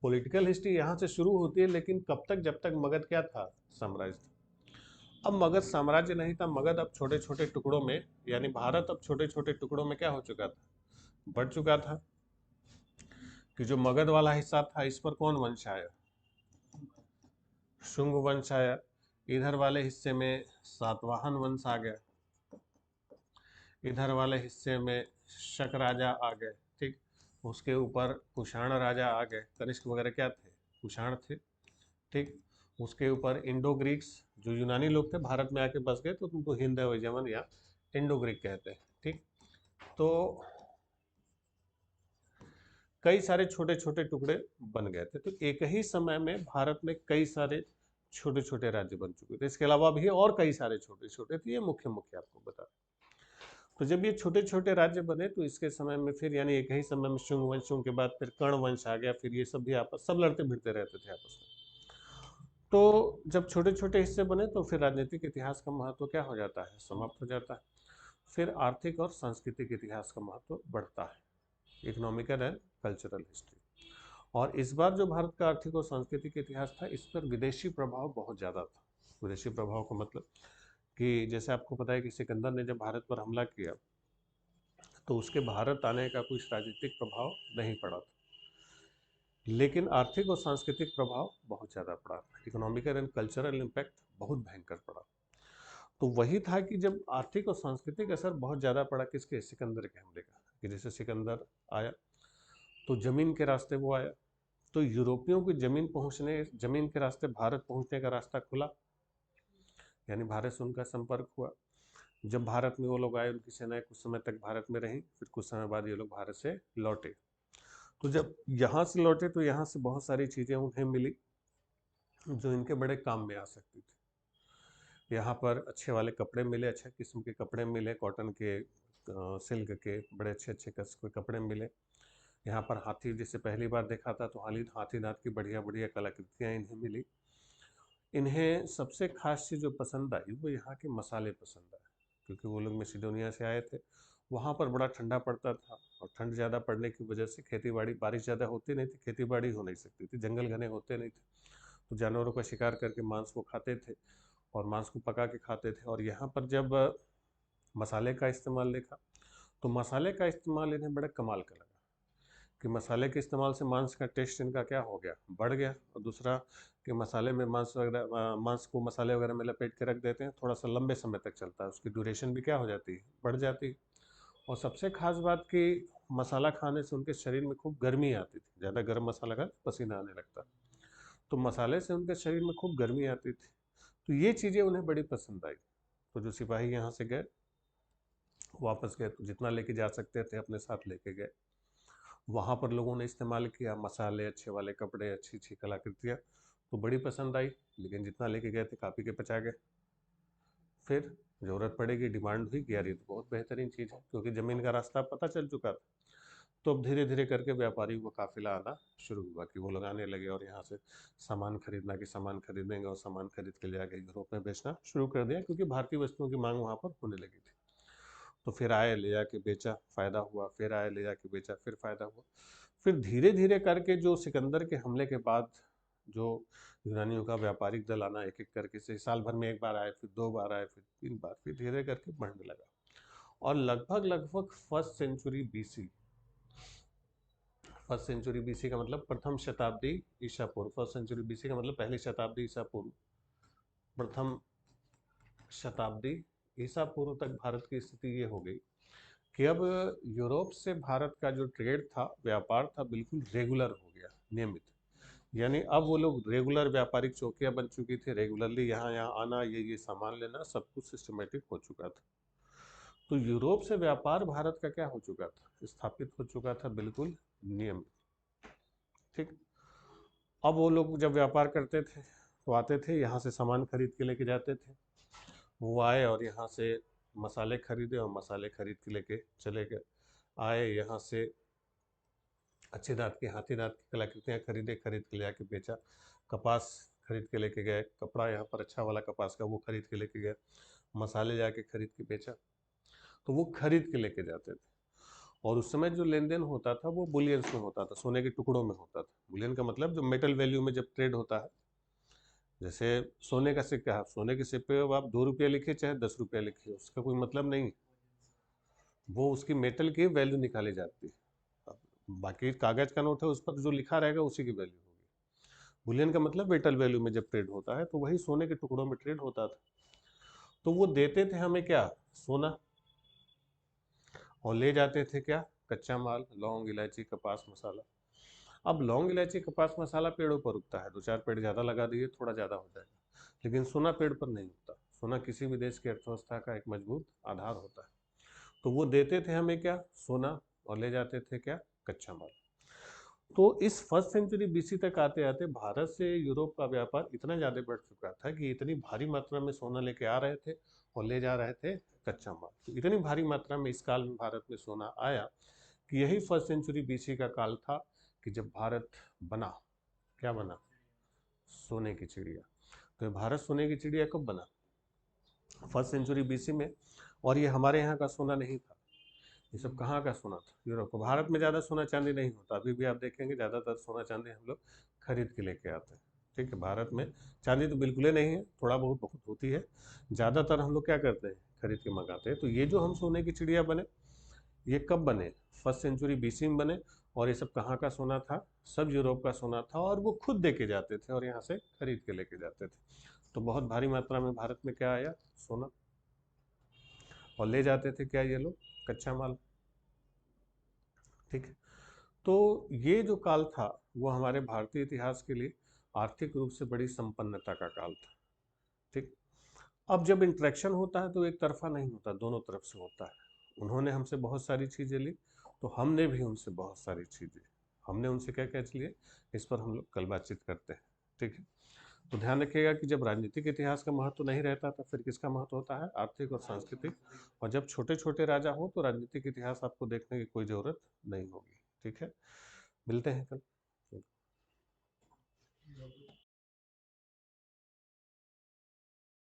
Speaker 1: पॉलिटिकल हिस्ट्री यहाँ से शुरू होती है, लेकिन कब तक, जब तक मगध क्या था, साम्राज्य था। अब मगध साम्राज्य नहीं था, मगध अब छोटे छोटे टुकड़ों में, यानी भारत अब छोटे छोटे टुकड़ों में क्या हो चुका था, बढ़ चुका था। कि जो मगध वाला हिस्सा था, इस पर कौन वंश आया, शुंग वंश आया। इधर वाले हिस्से में सातवाहन वंश आ गया, इधर वाले हिस्से में शक राजा आ गए, ठीक। उसके ऊपर कुषाण राजा आ गए, कनिष्क वगैरह क्या थे, कुषाण थे, ठीक। उसके ऊपर इंडो ग्रीक्स, जो यूनानी लोग थे भारत में आके बस गए, तो तुमको हिंद यमन या इंडो ग्रीक कहते हैं, ठीक। तो कई सारे छोटे छोटे टुकड़े बन गए थे, तो एक ही समय में भारत में कई सारे छोटे छोटे राज्य बन चुके थे। इसके अलावा भी और कई सारे छोटे छोटे थे, ये मुख्य मुख्य आपको बता। तो जब ये छोटे छोटे राज्य बने, तो इसके समय में फिर, यानी एक ही समय में शुंग वंशों के बाद फिर कर्ण वंश आ गया, फिर ये सब भी आपस सब लड़ते भिड़ते रहते थे आपस में। तो जब छोटे छोटे हिस्से बने, तो फिर राजनीतिक इतिहास का महत्व क्या हो जाता है, समाप्त हो जाता है। फिर आर्थिक और सांस्कृतिक इतिहास का महत्व बढ़ता है, इकोनॉमिकल एंड कल्चरल हिस्ट्री। और इस बार जो भारत का आर्थिक और सांस्कृतिक इतिहास था, इस पर विदेशी प्रभाव बहुत ज़्यादा था। विदेशी प्रभाव का मतलब कि जैसे आपको पता है कि सिकंदर ने जब भारत पर हमला किया, तो उसके भारत आने का कोई राजनीतिक प्रभाव नहीं पड़ा था, लेकिन आर्थिक और सांस्कृतिक प्रभाव बहुत ज़्यादा पड़ा, इकोनॉमिकल एंड कल्चरल इम्पैक्ट बहुत भयंकर पड़ा। तो वही था कि जब आर्थिक और सांस्कृतिक असर बहुत ज़्यादा पड़ा किसके, सिकंदर के हमले का, कि जैसे सिकंदर आया तो जमीन के रास्ते वो आया, तो यूरोपियों की जमीन के रास्ते भारत पहुंचने का रास्ता खुला, यानी भारत से उनका संपर्क हुआ। जब भारत में वो लोग आए, उनकी सेनाएं कुछ समय तक भारत में रहीं, फिर कुछ समय बाद ये लोग भारत से लौटे। तो जब यहाँ से लौटे, तो यहाँ से बहुत सारी चीज़ें उन्हें मिली जो इनके बड़े काम में आ सकती थी। यहाँ पर अच्छे वाले कपड़े मिले, अच्छे किस्म के कपड़े मिले, कॉटन के, सिल्क के बड़े अच्छे अच्छे कस कपड़े मिले। यहाँ पर हाथी जैसे पहली बार देखा था, तो हाथी दांत की बढ़िया बढ़िया कलाकृतियाँ इन्हें मिली। इन्हें सबसे खास चीज़ जो पसंद आई, वो यहाँ के मसाले पसंद आए, क्योंकि वो लोग मैसिडोनिया से आए थे, वहाँ पर बड़ा ठंडा पड़ता था, और ठंड ज़्यादा पड़ने की वजह से खेती बाड़ी, बारिश ज़्यादा होती नहीं थी, खेती बाड़ी हो नहीं सकती थी, जंगल घने होते नहीं थे, तो जानवरों का शिकार करके मांस को खाते थे, और मांस को पका के खाते थे। और यहाँ पर जब मसाले का इस्तेमाल देखा, तो मसाले का इस्तेमाल इन्हें बड़ा कमाल का लगा, कि मसाले के इस्तेमाल से मांस का टेस्ट इनका क्या हो गया, बढ़ गया। और दूसरा कि मसाले में मांस वगैरह, मांस को मसाले वगैरह में लपेट के रख देते हैं, थोड़ा सा लंबे समय तक चलता है, उसकी ड्यूरेशन भी क्या हो जाती है, बढ़ जाती है। और सबसे खास बात कि मसाला खाने से उनके शरीर में खूब गर्मी आती थी, ज़्यादा गर्म मसाला का पसीना आने लगता, तो मसाले से उनके शरीर में खूब गर्मी आती थी। तो ये चीज़ें उन्हें बड़ी पसंद आई। तो जो सिपाही यहाँ से गए, वापस गए, तो जितना लेके जा सकते थे अपने साथ लेके गए। वहाँ पर लोगों ने इस्तेमाल किया मसाले, अच्छे वाले कपड़े, अच्छी अच्छी कलाकृतियाँ, तो बड़ी पसंद आई, लेकिन जितना लेके गए थे कापी के पचा गए। फिर ज़रूरत पड़ेगी, डिमांड हुई कि यार ये तो बहुत बेहतरीन चीज़ है, क्योंकि ज़मीन का रास्ता पता चल चुका था। तो अब धीरे धीरे करके व्यापारी का काफिला आना शुरू हुआ, कि वो लोग आने लगे और यहाँ से सामान खरीदना, कि सामान खरीदेंगे, और सामान खरीद के ले जाके यूरोप में बेचना शुरू कर दिया, क्योंकि भारतीय वस्तुओं की मांग वहाँ पर होने लगी थी। तो फिर आए, ले जाके बेचा, फायदा हुआ, फिर आए, ले जाके बेचा, फिर फायदा हुआ। फिर धीरे धीरे करके जो सिकंदर के हमले के बाद जो यूनानियों का व्यापारिक दल आना, एक एक करके से साल भर में एक बार आए, फिर दो बार आए, फिर तीन बार, फिर धीरे करके बढ़ने लगा। और लगभग लगभग फर्स्ट सेंचुरी बीसी का मतलब प्रथम शताब्दी ईसा पूर्व, फर्स्ट सेंचुरी बीसी का मतलब पहली शताब्दी ईसा पूर्व, प्रथम शताब्दी ईसा पूर्व तक भारत की स्थिति ये हो गई कि अब यूरोप से भारत का जो ट्रेड था, व्यापार था, बिल्कुल रेगुलर हो गया, नियमित। यानी अब वो लोग रेगुलर व्यापारिक चौकियां बन चुकी थी, रेगुलरली यहाँ यहाँ आना, ये सामान लेना, सब कुछ सिस्टमेटिक हो चुका था। तो यूरोप से व्यापार भारत का क्या हो चुका था, स्थापित हो चुका था, बिल्कुल नियम। ठीक। अब वो लोग जब व्यापार करते थे तो आते थे, यहाँ से सामान खरीद के लेके जाते थे। वो आए और यहाँ से मसाले खरीदे और मसाले खरीद के लेके चले गए। आए यहाँ से अच्छे दांत की, हाथी दांत की कलाकृतियाँ खरीदे, खरीद के ले आके बेचा। कपास खरीद के लेके गए, कपड़ा यहाँ पर अच्छा वाला कपास का वो खरीद के लेके गए। मसाले जाके खरीद के बेचा। तो वो खरीद के लेके जाते थे। और उस समय जो लेन देन होता था वो बुलियंस में होता था, सोने के टुकड़ों में होता था। बुलियन का मतलब जो मेटल वैल्यू में जब ट्रेड होता है, जैसे सोने का सिक्का है, सोने के सिक्के पे आप 2 रुपया लिखिए चाहे 10 रुपया लिखिए, उसका कोई मतलब नहीं, वो उसकी मेटल की वैल्यू निकाली जाती है। अब बाकी कागज का नोट है, उस पर जो लिखा रहेगा उसी की वैल्यू होगी। बुलियन का मतलब मेटल वैल्यू में जब ट्रेड होता है, तो वही सोने के टुकड़ों में ट्रेड होता था। तो वो देते थे हमें क्या, सोना, और ले जाते थे क्या, कच्चा माल, लौंग इलायची कपास मसाला। अब लौंग इलायची कपास मसाला पेड़ों पर उगता है, 2-4 पेड़ ज़्यादा लगा दिए थोड़ा ज़्यादा हो जाएगा, लेकिन सोना पेड़ पर नहीं उगता। सोना किसी भी देश की अर्थव्यवस्था का एक मजबूत आधार होता है। तो वो देते थे हमें क्या, सोना, और ले जाते थे क्या, कच्चा माल। तो इस फर्स्ट सेंचुरी बीसी तक आते आते भारत से यूरोप का व्यापार इतना ज़्यादा बढ़ चुका था कि इतनी भारी मात्रा में सोना लेके आ रहे थे और ले जा रहे थे कच्चा माल। तो इतनी भारी मात्रा में इस काल में भारत में सोना आया कि यही फर्स्ट सेंचुरी बीसी का काल था कि जब भारत बना। क्या बना, सोने की चिड़िया। तो ये भारत सोने की चिड़िया कब बना, फर्स्ट सेंचुरी बीसी में। और ये हमारे यहाँ का सोना नहीं था, ये सब कहाँ का सोना था, यूरोप का। भारत में ज़्यादा सोना चांदी नहीं होता, अभी भी आप देखेंगे ज़्यादातर सोना चांदी हम लोग खरीद के लेके आते हैं। ठीक है, भारत में चांदी तो बिल्कुल ही नहीं है, थोड़ा बहुत बहुत होती है, ज़्यादातर हम लोग क्या करते हैं, खरीद के मंगाते हैं। तो ये जो हम सोने की चिड़िया बने, ये कब बने, फर्स्ट सेंचुरी बीसी में बने। और ये सब कहाँ का सोना था, सब यूरोप का सोना था, और वो खुद दे के जाते थे और यहाँ से खरीद के लेके जाते थे। तो बहुत भारी मात्रा में भारत में क्या आया, सोना, और ले जाते थे क्या ये लोग, कच्चा माल। ठीक है। तो ये जो काल था वो हमारे भारतीय इतिहास के लिए आर्थिक रूप से बड़ी संपन्नता का काल था। ठीक। अब जब इंटरेक्शन होता है तो एक तरफा नहीं होता, दोनों तरफ से होता है। उन्होंने हमसे बहुत सारी चीज़ें ली, तो हमने भी उनसे बहुत सारी चीज़ें, हमने उनसे क्या क्या लिए, इस पर हम लोग कल बातचीत करते हैं। ठीक है। तो ध्यान रखिएगा कि जब राजनीतिक इतिहास का महत्व नहीं रहता था, फिर किसका महत्व होता है, आर्थिक और सांस्कृतिक। और जब छोटे छोटे राजा हो तो राजनीतिक इतिहास आपको देखने की कोई ज़रूरत नहीं होगी। ठीक है, मिलते हैं कल।